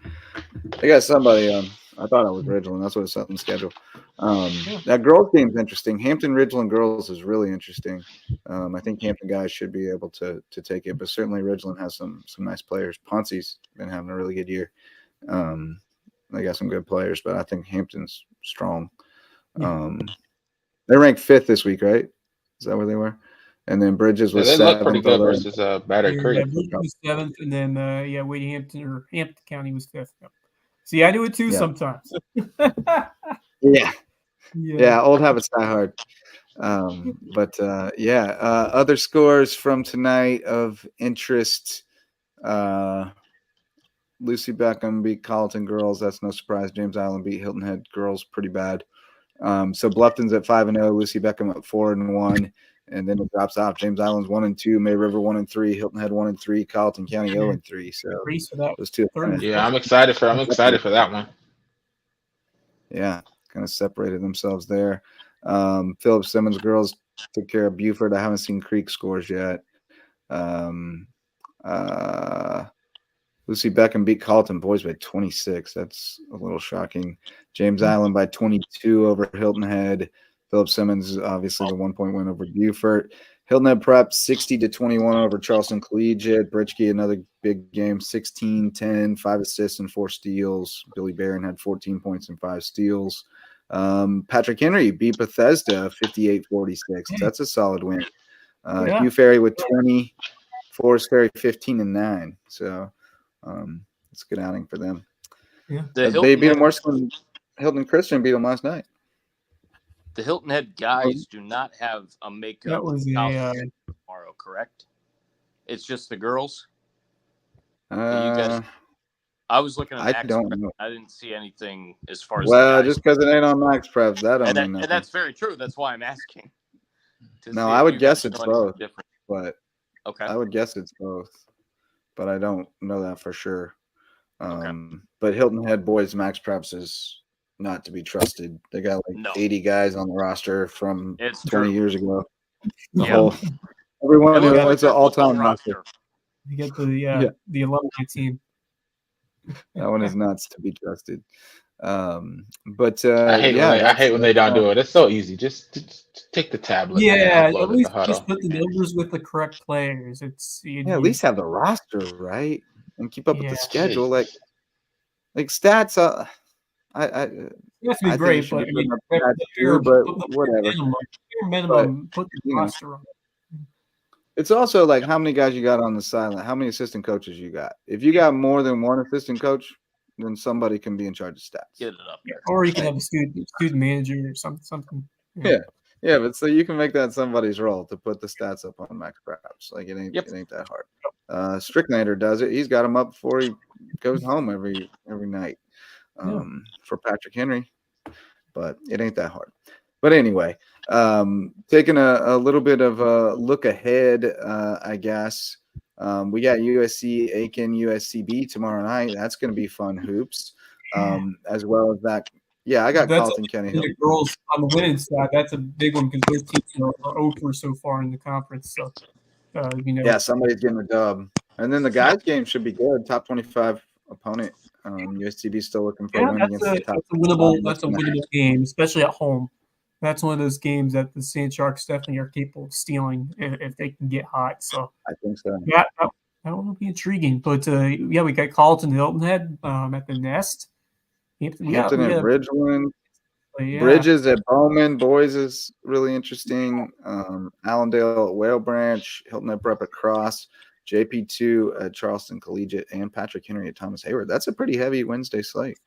Speaker 1: They got somebody. I thought it was Ridgeland. That's what it's on the schedule. That girls game's interesting. Hampton Ridgeland girls is really interesting. I think Hampton guys should be able to take it, but certainly Ridgeland has some nice players. Ponce's been having a really good year. They got some good players, but I think Hampton's strong. They ranked 5th this week, right? Is that where they were? And then Bridges was 7th.
Speaker 5: They look pretty good versus Battery Creek.
Speaker 2: Bridges was 7th, and then Hampton County was 5th. See, I do it too sometimes.
Speaker 1: Yeah, old habits die hard. Other scores from tonight of interest. Lucy Beckham beat Colleton girls. That's no surprise. James Island beat Hilton Head girls pretty bad. So Bluffton's at 5-0. Lucy Beckham at 4-1. And then it drops off. James Island's 1-2. May River 1-3. Hilton Head 1-3. Colleton County 0-3. So those two.
Speaker 5: Yeah, I'm excited for that one.
Speaker 1: Yeah, kind of separated themselves there. Philip Simmons girls took care of Buford. I haven't seen Creek scores yet. Lucy Beckham beat Colleton boys by 26. That's a little shocking. James Island by 22 over Hilton Head. Philip Simmons, obviously, the 1-point win over Buford. Hilton Head Prep, 60-21 over Charleston Collegiate. Bridgkey, another big game, 16-10, 5 assists and 4 steals. Billy Barron had 14 points and 5 steals. Patrick Henry beat Bethesda, 58-46. That's a solid win. Hugh Ferry with 20. Forest Ferry, 15-9. So it's a good outing for them.
Speaker 2: Yeah.
Speaker 1: They beat them worse than Hilton Christian beat them last night.
Speaker 4: The Hilton Head guys do not have a makeup tomorrow, correct? It's just the girls. You guys, I was looking at Max Prep. I didn't see anything as far as.
Speaker 1: Well, just because it ain't on Max Prep, that don't mean nothing.
Speaker 4: And that's very true. That's why I'm asking.
Speaker 1: No, I would guess it's both. But
Speaker 4: okay,
Speaker 1: I would guess it's both, but I don't know that for sure. But Hilton Head boys Max Preps is not to be trusted. They got 80 guys on the roster from 20 years ago. Everyone it's an all-time roster.
Speaker 2: You get the alumni team.
Speaker 1: That one is nuts to be trusted.
Speaker 5: I hate when they don't do it. It's so easy. Just take the tablet.
Speaker 2: At least just put the numbers with the correct players.
Speaker 1: At least have the roster right and keep up with the schedule. Like stats. I
Speaker 2: have to be great, but
Speaker 1: whatever.
Speaker 2: Minimum, put the roster on.
Speaker 1: It's also like how many guys you got on the sideline, how many assistant coaches you got. If you got more than one assistant coach, then somebody can be in charge of stats.
Speaker 4: Get it up there.
Speaker 2: Or you can have a student manager or something.
Speaker 1: Yeah, but so you can make that somebody's role to put the stats up on Max Preps. Like it ain't that hard. Stricklander does it. He's got them up before he goes home every night. For Patrick Henry, but it ain't that hard. But anyway, taking a little bit of a look ahead, I guess. We got USC Aiken USCB tomorrow night. That's going to be fun hoops, as well as that. Yeah, I got Colleton County.
Speaker 2: The girls on the winning side, that's a big one because those teams are over so far in the conference. So
Speaker 1: Yeah, somebody's getting a dub. And then the guys' game should be good. Top 25 opponent. USTB still looking for a win against the top.
Speaker 2: That's a winnable game, especially at home. That's one of those games that the Sand Sharks definitely are capable of stealing if they can get hot. So
Speaker 1: I think so.
Speaker 2: yeah, that will be intriguing. But yeah, we got Carlton Hilton Head at the Nest.
Speaker 1: Hampton at Ridgeland.
Speaker 2: Yeah.
Speaker 1: Bridges at Bowman. Boys is really interesting. Allendale at Whale Branch. Hilton Head Prep at Cross. JP2 at Charleston Collegiate. And Patrick Henry at Thomas Hayward. That's a pretty heavy Wednesday slate.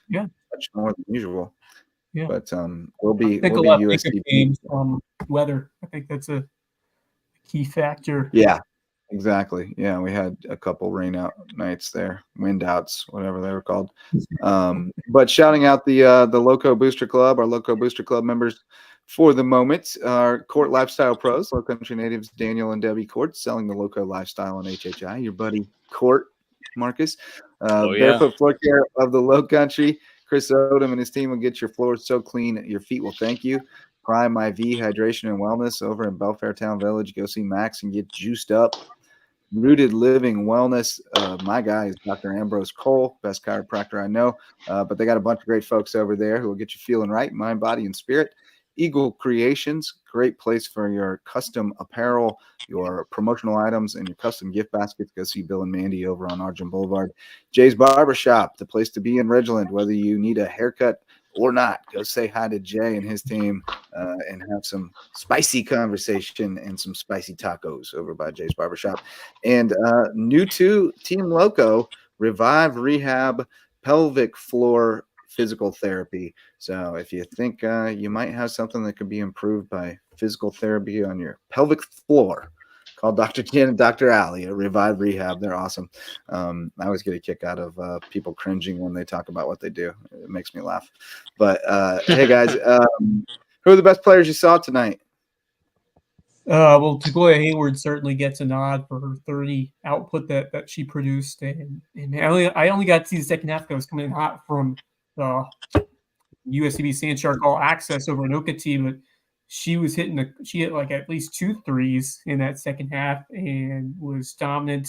Speaker 2: Yeah.
Speaker 1: Much more than usual.
Speaker 2: Yeah.
Speaker 1: But we'll be USDP
Speaker 2: games weather. I think that's a key factor.
Speaker 1: Yeah, exactly. Yeah, we had a couple rain out nights there, wind outs, whatever they were called. But shouting out the Lowco Booster Club, our Lowco Booster Club members for the moment, our Court Lifestyle Pros, Low Country natives Daniel and Debbie Court, selling the Lowco lifestyle on HHI. Your buddy Court, Marcus, Barefoot Floor Care of the Low Country. Chris Odom and his team will get your floors so clean your feet will thank you. Prime IV Hydration and Wellness over in Belfair Town Village. Go see Max and get juiced up. Rooted Living Wellness. My guy is Dr. Ambrose Cole, best chiropractor I know. But they got a bunch of great folks over there who will get you feeling right, mind, body, and spirit. Eagle Creations, great place for your custom apparel, your promotional items, and your custom gift baskets. Go see Bill and Mandy over on Argent Boulevard. Jay's Barbershop, the place to be in Ridgeland, whether you need a haircut or not. Go say hi to Jay and his team and have some spicy conversation and some spicy tacos over by Jay's Barbershop. And new to Team Lowco, Revive Rehab Pelvic Floor Physical Therapy. So if you think you might have something that could be improved by physical therapy on your pelvic floor, call Dr. Jen and Dr. Allie at Revive Rehab. They're awesome. I always get a kick out of people cringing when they talk about what they do. It makes me laugh. But hey, guys, who are the best players you saw tonight?
Speaker 2: Well, Tagoya Hayward certainly gets a nod for her 30 output that she produced, and I only got to see the second half that was coming in hot from USCB Sand Shark All Access over in Okatee, but she hit like at least 2 threes in that second half and was dominant.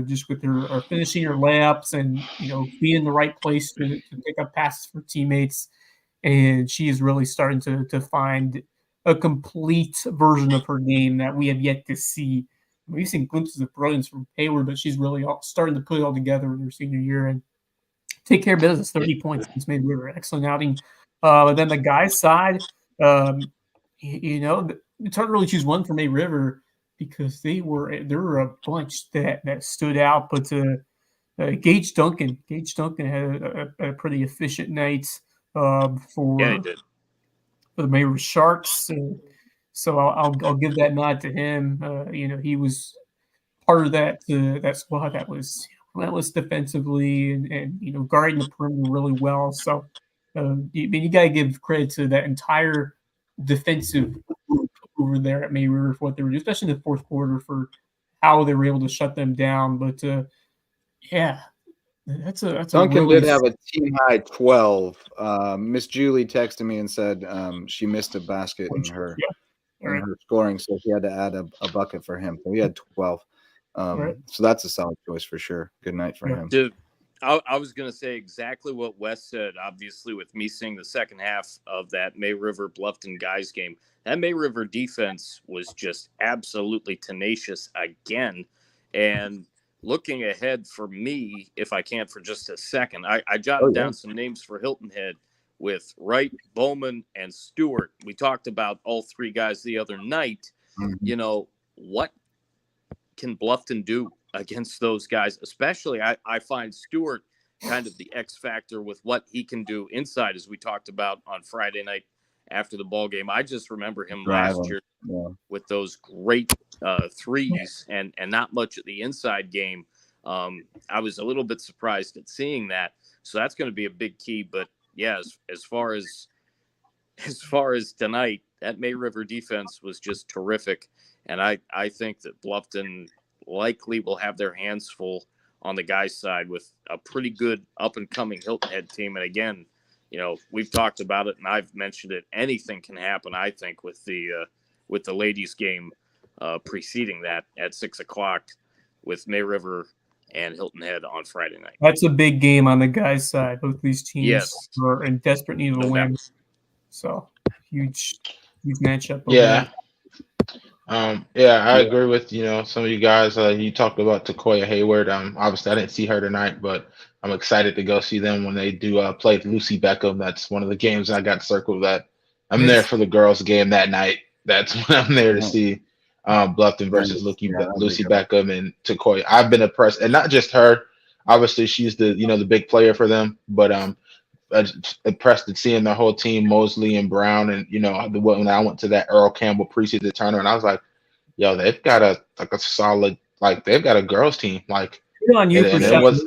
Speaker 2: Just with her finishing her layups and being in the right place to pick up passes for teammates, and she is really starting to find a complete version of her game that we have yet to see. We've seen glimpses of brilliance from Hayward, but she's really starting to put it all together in her senior year and take care of business. 30 points against May River, excellent outing. But then the guys' side, it's hard to really choose one for May River because there were a bunch that stood out. But Gage Duncan had a pretty efficient night for the May River Sharks. So I'll give that nod to him. He was part of that squad that was relentless defensively and guarding the perimeter really well. So you got to give credit to that entire defensive group over there at May River for what they were doing, especially in the fourth quarter for how they were able to shut them down. But that's
Speaker 1: Duncan did have a team high 12. Miss Julie texted me and said she missed a basket in her scoring, so she had to add a bucket for him. So he had 12. So that's a solid choice for sure. Good night for him.
Speaker 4: Dude, I was going to say exactly what Wes said, obviously, with me seeing the second half of that May River Bluffton guys game. That May River defense was just absolutely tenacious again. And looking ahead for me, if I can for just a second, I jotted down some names for Hilton Head with Wright, Bowman, and Stewart. We talked about all 3 guys the other night. Mm-hmm. What can Bluffton do against those guys? Especially, I find Stewart kind of the X factor with what he can do inside, as we talked about on Friday night after the ball game. I just remember him last year with those great threes and not much at the inside game. I was a little bit surprised at seeing that. So that's going to be a big key. But yeah, as far as tonight, that May River defense was just terrific. And I think that Bluffton likely will have their hands full on the guys' side with a pretty good up-and-coming Hilton Head team. And again, we've talked about it, and I've mentioned it. Anything can happen, I think, with the ladies' game preceding that at 6 o'clock with May River and Hilton Head on Friday night.
Speaker 2: That's a big game on the guys' side. Both these teams
Speaker 4: Yes.
Speaker 2: are in desperate need of a
Speaker 4: No
Speaker 2: win.
Speaker 4: doubt.
Speaker 2: So huge matchup.
Speaker 5: Yeah. I agree with some of you guys. You talked about Takoya Hayward. Obviously I didn't see her tonight, but I'm excited to go see them when they do play Lucy Beckham. That's one of the games I got circled that I'm there for the girls game that night. That's when I'm there to see Bluffton versus Lucy Beckham and Takoya. I've been impressed, and not just her. Obviously, she's the big player for them, but impressed at seeing the whole team, Mosley and Brown, and when I went to that Earl Campbell preseason tournament, I was like, yo, they've got a solid, they've got a girls team.
Speaker 2: Good on you for
Speaker 5: and it was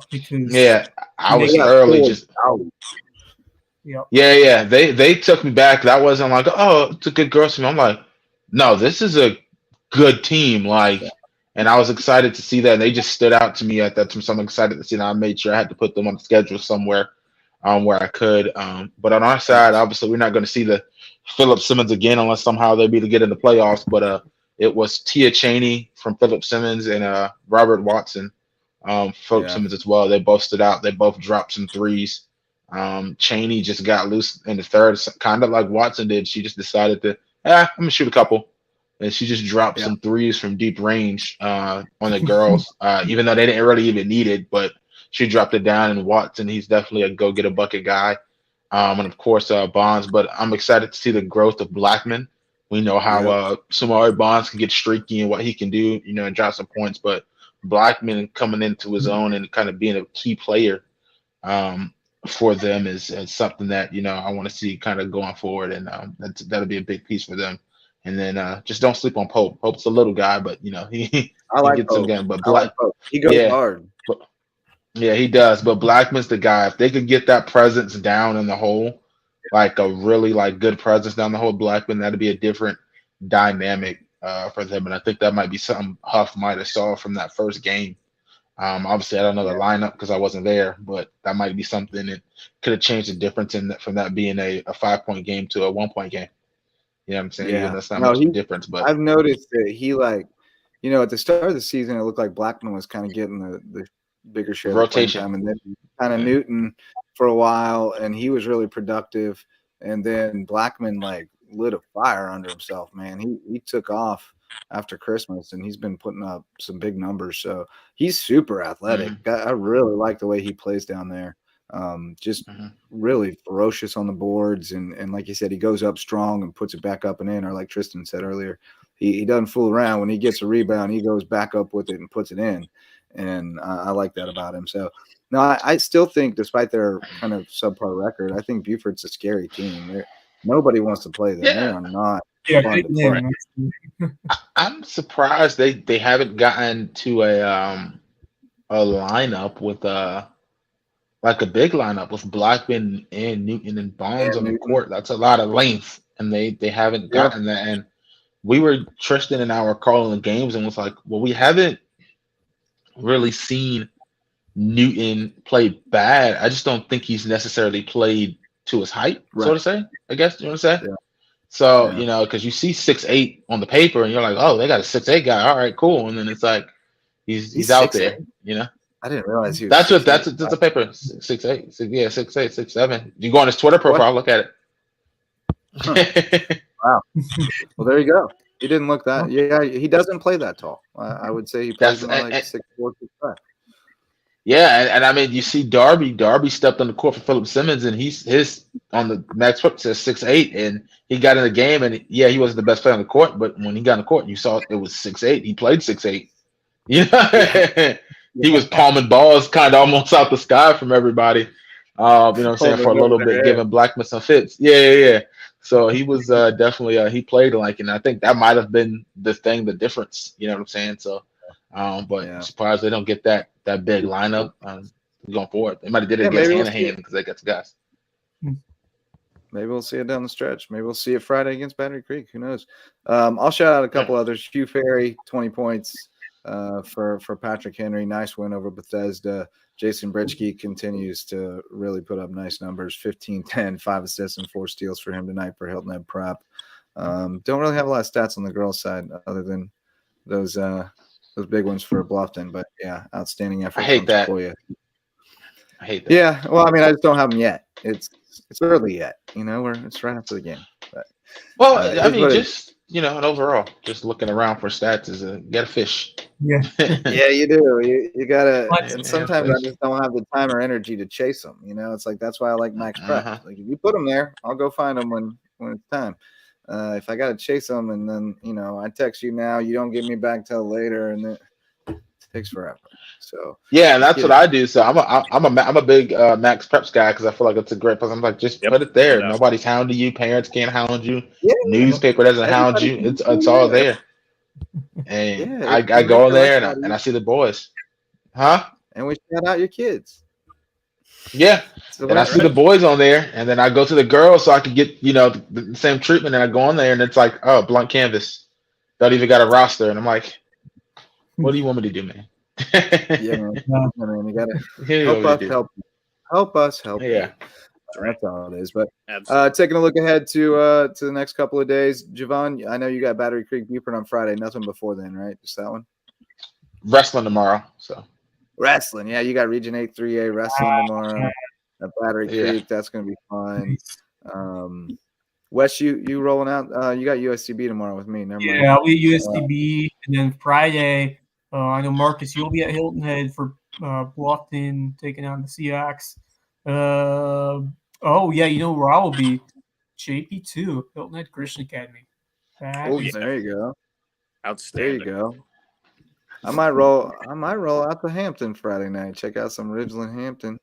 Speaker 2: because
Speaker 5: I was early just. Yeah. They took me back. That wasn't like, oh, it's a good girls team. I'm like, no, this is a good team. And I was excited to see that. And they just stood out to me at that time. So I'm excited to see that. I made sure I had to put them on the schedule somewhere where I could. But on our side, obviously, we're not going to see the Philip Simmons again unless somehow they be to get in the playoffs. But it was Tia Chaney from Philip Simmons and Robert Watson, Philip Simmons as well. They both stood out. They both dropped some threes. Chaney just got loose in the third, kind of like Watson did. She just decided to, I'm going to shoot a couple. And she just dropped some threes from deep range on the girls, even though they didn't really even need it. But she dropped it down, and Watson, he's definitely a go-get-a-bucket guy. And, of course, Bonds. But I'm excited to see the growth of Blackman. We know how Samari Bonds can get streaky and what he can do, and drop some points. But Blackman coming into his own and kind of being a key player for them is something that, I want to see kind of going forward. And that'll be a big piece for them. And then just don't sleep on Pope. Pope's a little guy, but he gets some game. But
Speaker 1: he goes hard.
Speaker 5: Yeah, he does. But Blackman's the guy. If they could get that presence down in the hole, like a really good presence down the hole, Blackman, that'd be a different dynamic for them. And I think that might be something Huff might have saw from that first game. Obviously, I don't know the lineup because I wasn't there, but that might be something that could have changed the difference from that being a 5-point game to a 1-point game. You know what I'm saying?
Speaker 1: Yeah,
Speaker 5: that's not much of a difference. But
Speaker 1: I've noticed that he at the start of the season, it looked like Blackman was kind of getting the bigger share of rotation time, and then kind of Newton for a while, and he was really productive. And then Blackman lit a fire under himself, man. He took off after Christmas, and he's been putting up some big numbers. So he's super athletic. I really like the way he plays down there. Just really ferocious on the boards, and like you said, he goes up strong and puts it back up and in, or like Tristan said earlier, he doesn't fool around. When he gets a rebound, he goes back up with it and puts it in, and I like that about him. So no, I still think, despite their kind of subpar record, I think Buford's a scary team. Nobody wants to play them. They are not fun to play.
Speaker 5: I'm surprised they haven't gotten to a lineup with a big lineup with Blackman and Newton and Bonds on the court. That's a lot of length, and they haven't gotten that. And Tristan and I were calling the games and was like, well, we haven't really seen Newton play bad. I just don't think he's necessarily played to his height, so to say, I guess you want to say. Yeah. So, because you see 6'8" on the paper and you're like, oh, they got a 6'8" guy. All right, cool. And then it's like he's out there,
Speaker 1: I didn't realize he was
Speaker 5: that's the paper. 6'8", 6'7". You go on his Twitter profile, look at it.
Speaker 1: Wow. Well, there you go. He didn't look that. Yeah, he doesn't play that tall. I would say he plays more like 6'4", 6'5".
Speaker 5: Yeah, and I mean, you see Darby. Darby stepped on the court for Philip Simmons, and his on the Max Whip says 6'8", and he got in the game, and he wasn't the best player on the court, but when he got in the court, you saw it was 6'8". He played 6'8". He was palming balls kind of almost out the sky from everybody. What I'm saying, for a little bit, giving Blackman some fits. Yeah. So he was definitely he played and I think that might have been the difference. You know what I'm saying? So, but I'm surprised they don't get that big lineup going forward. They might have did it against Hanahan because they got the guys.
Speaker 1: Maybe we'll see it down the stretch. Maybe we'll see it Friday against Battery Creek. Who knows? I'll shout out a couple others. Hugh Ferry, 20 points for Patrick Henry. Nice win over Bethesda. Jason Britchke continues to really put up nice numbers. 15-10, 5 assists and 4 steals for him tonight for Hilton Head Prep. Don't really have a lot of stats on the girls' side other than those big ones for Bluffton. But yeah, outstanding effort
Speaker 5: I hate
Speaker 1: from
Speaker 5: that.
Speaker 1: Sequoia.
Speaker 5: I hate that.
Speaker 1: Yeah, well, I mean, I just don't have them yet. It's early yet. It's right after the game. But
Speaker 5: Well, I mean,
Speaker 1: what
Speaker 5: just and overall, just looking around for stats is a get a fish.
Speaker 2: Yeah.
Speaker 1: yeah, you do. You gotta.
Speaker 2: But-
Speaker 1: And sometimes I just don't have the time or energy to chase them. It's like that's why I like max prep. Like if you put them there, I'll go find them when it's time. If I gotta chase them and then I text you now, you don't get me back till later, and it takes forever. So
Speaker 5: yeah, and that's what I do. So I'm a big max preps guy because I feel like it's a great place. I'm like, just put it there. Nobody's hounding you. Parents can't hound you.
Speaker 1: Yeah.
Speaker 5: Newspaper doesn't hound you. It's all there. And I go in there and I see the boys. Huh?
Speaker 1: And we shout out your kids.
Speaker 5: Yeah. And I see the boys on there, and then I go to the girls so I can get, the same treatment, and I go on there and it's like, oh, blank canvas. Don't even got a roster. And I'm like, what do you want me to do, man?
Speaker 1: Yeah, man. You gotta help us help you. That's all it is. But taking a look ahead to the next couple of days, Javon, I know you got Battery Creek Buford on Friday. Nothing before then, right? Just that one.
Speaker 5: Wrestling tomorrow. So
Speaker 1: wrestling, yeah. You got Region 8 3A wrestling tomorrow at Battery Creek. That's gonna be fun. Wes, you rolling out? You got USCB tomorrow with me. Never mind.
Speaker 2: Yeah, I'll be at USCB, and then Friday. I know Marcus, you'll be at Hilton Head for Bluffton taking on the Seahawks. Oh yeah, you know where I will be? JP2, Hilton Head Christian Academy.
Speaker 1: There you go.
Speaker 4: Outstanding.
Speaker 1: There you go. I might roll out to Hampton Friday night. Check out some Ridgeland Hampton.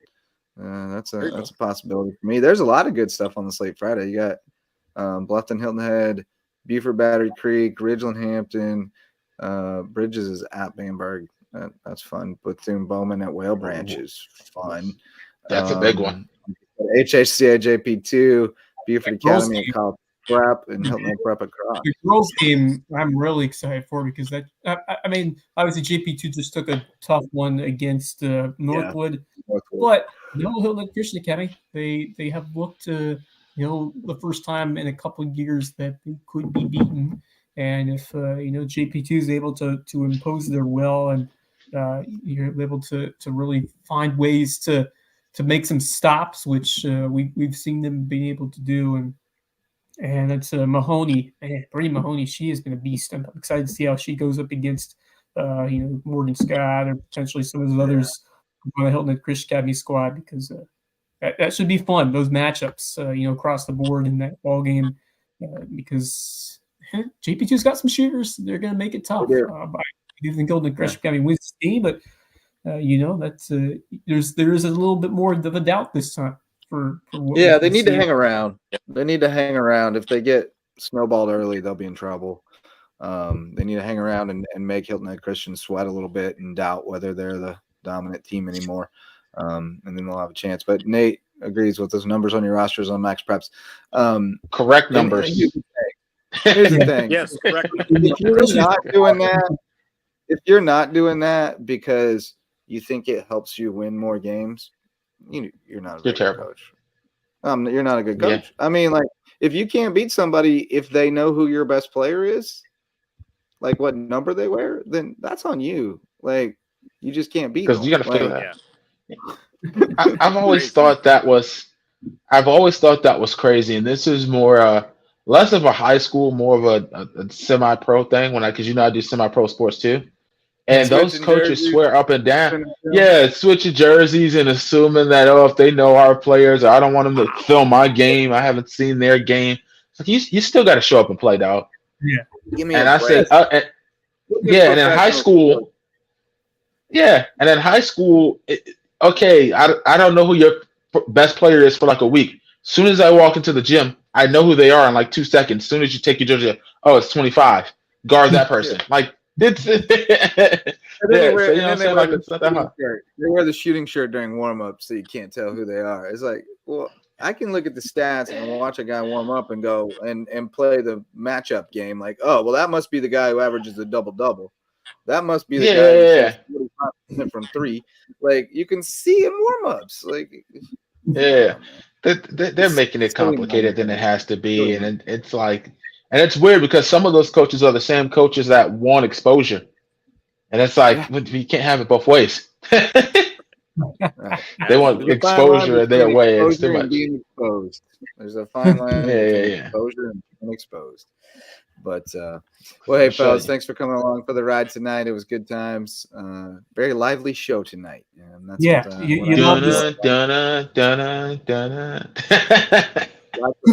Speaker 1: That's a possibility for me. There's a lot of good stuff on the slate Friday. You got Bluffton, Hilton Head, Buford, Battery Creek, Ridgeland Hampton. Bridges is at Bamberg. That's fun. Bethune Bowman at Whale Branch is fun.
Speaker 5: That's a big one.
Speaker 1: HHCA JP2, Buford Academy at College Prep, and Hilton Head Prep at Cross.
Speaker 2: The girls game I'm really excited for because I mean, obviously JP2 just took a tough one against Northwood. But Hilton Head Christian Academy, they have looked to the first time in a couple of years that they could be beaten. And if JP2 is able to impose their will, and you're able to really find ways to make some stops, which we've seen them being able to do, and it's Mahoney, Brittany Mahoney. She has been a beast. I'm excited to see how she goes up against Morgan Scott or potentially some of those others on the Hilton Head Christian Academy squad, because that should be fun. Those matchups, across the board in that ball game, because JP2's got some shooters. They're going to make it tough. I do think Hilton Head Christian Academy wins the game, but that's there is a little bit more of a doubt this time.
Speaker 1: They need to hang around. They need to hang around. If they get snowballed early, they'll be in trouble. They need to hang around and make Hilton Head Christian sweat a little bit and doubt whether they're the dominant team anymore. And then they'll have a chance. But Nate agrees with those numbers on your rosters on Max Preps.
Speaker 5: Correct numbers.
Speaker 1: Here's the thing.
Speaker 4: Yes, correct.
Speaker 1: If you're not doing that because you think it helps you win more games, you're not a good coach. You're not a good coach. Yeah. I mean, like, if you can't beat somebody if they know who your best player is, like what number they wear, then that's on you. Like, you just can't beat them.
Speaker 5: Because you got to figure that out. I've always thought that was crazy, and this is more less of a high school, more of a semi-pro thing. Because I do semi-pro sports too. And those coaches swear up and down. Yeah, switching jerseys and assuming that, if they know our players, or I don't want them to film my game. I haven't seen their game. It's like, you still got to show up and play, dog.
Speaker 2: Yeah.
Speaker 5: And I said, and then high school. Yeah, and then high school, I don't know who your best player is for like a week. As soon as I walk into the gym, I know who they are in like 2 seconds. As soon as you take your jersey, it's 25. Guard that person. Like, it's
Speaker 1: they wear the shooting shirt during warm-up, so you can't tell who they are. It's like, well, I can look at the stats and watch a guy warm up and go and play the matchup game. Like, oh, well, that must be the guy who averages a double-double. That must be the guy who's 45% from three. Like, you can see in warm-ups. Like,
Speaker 5: they're making it complicated than it has to be, and it's like, And it's weird because some of those coaches are the same coaches that want exposure. And it's like, you can't have it both ways.
Speaker 1: Right.
Speaker 5: They want
Speaker 1: There's a fine line
Speaker 5: exposure their
Speaker 1: between
Speaker 5: way. It's too
Speaker 1: exposure and
Speaker 5: much.
Speaker 1: being exposed. There's a fine line between
Speaker 5: Yeah.
Speaker 1: exposure and being exposed. But well, hey, fellas, thanks for coming along for the ride tonight. It was good times. Very lively show tonight. And that's
Speaker 2: you love this.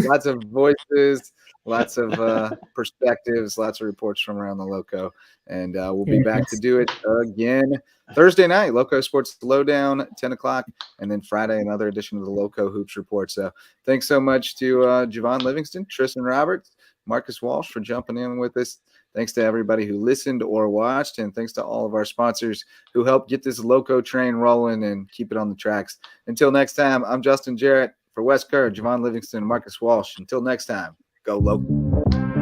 Speaker 1: Lots of voices, lots of perspectives, lots of reports from around the Lowco. And we'll be back to do it again Thursday night, Lowco Sports Lowdown, 10 o'clock, and then Friday, another edition of the Lowco Hoops Report. So thanks so much to Javon Livingston, Tristan Roberts, Marcus Walsh for jumping in with us. Thanks to everybody who listened or watched, and thanks to all of our sponsors who helped get this Lowco train rolling and keep it on the tracks. Until next time, I'm Justin Jarrett for Wes Kerr, Javon Livingston, and Marcus Walsh. Until next time, go Lowco.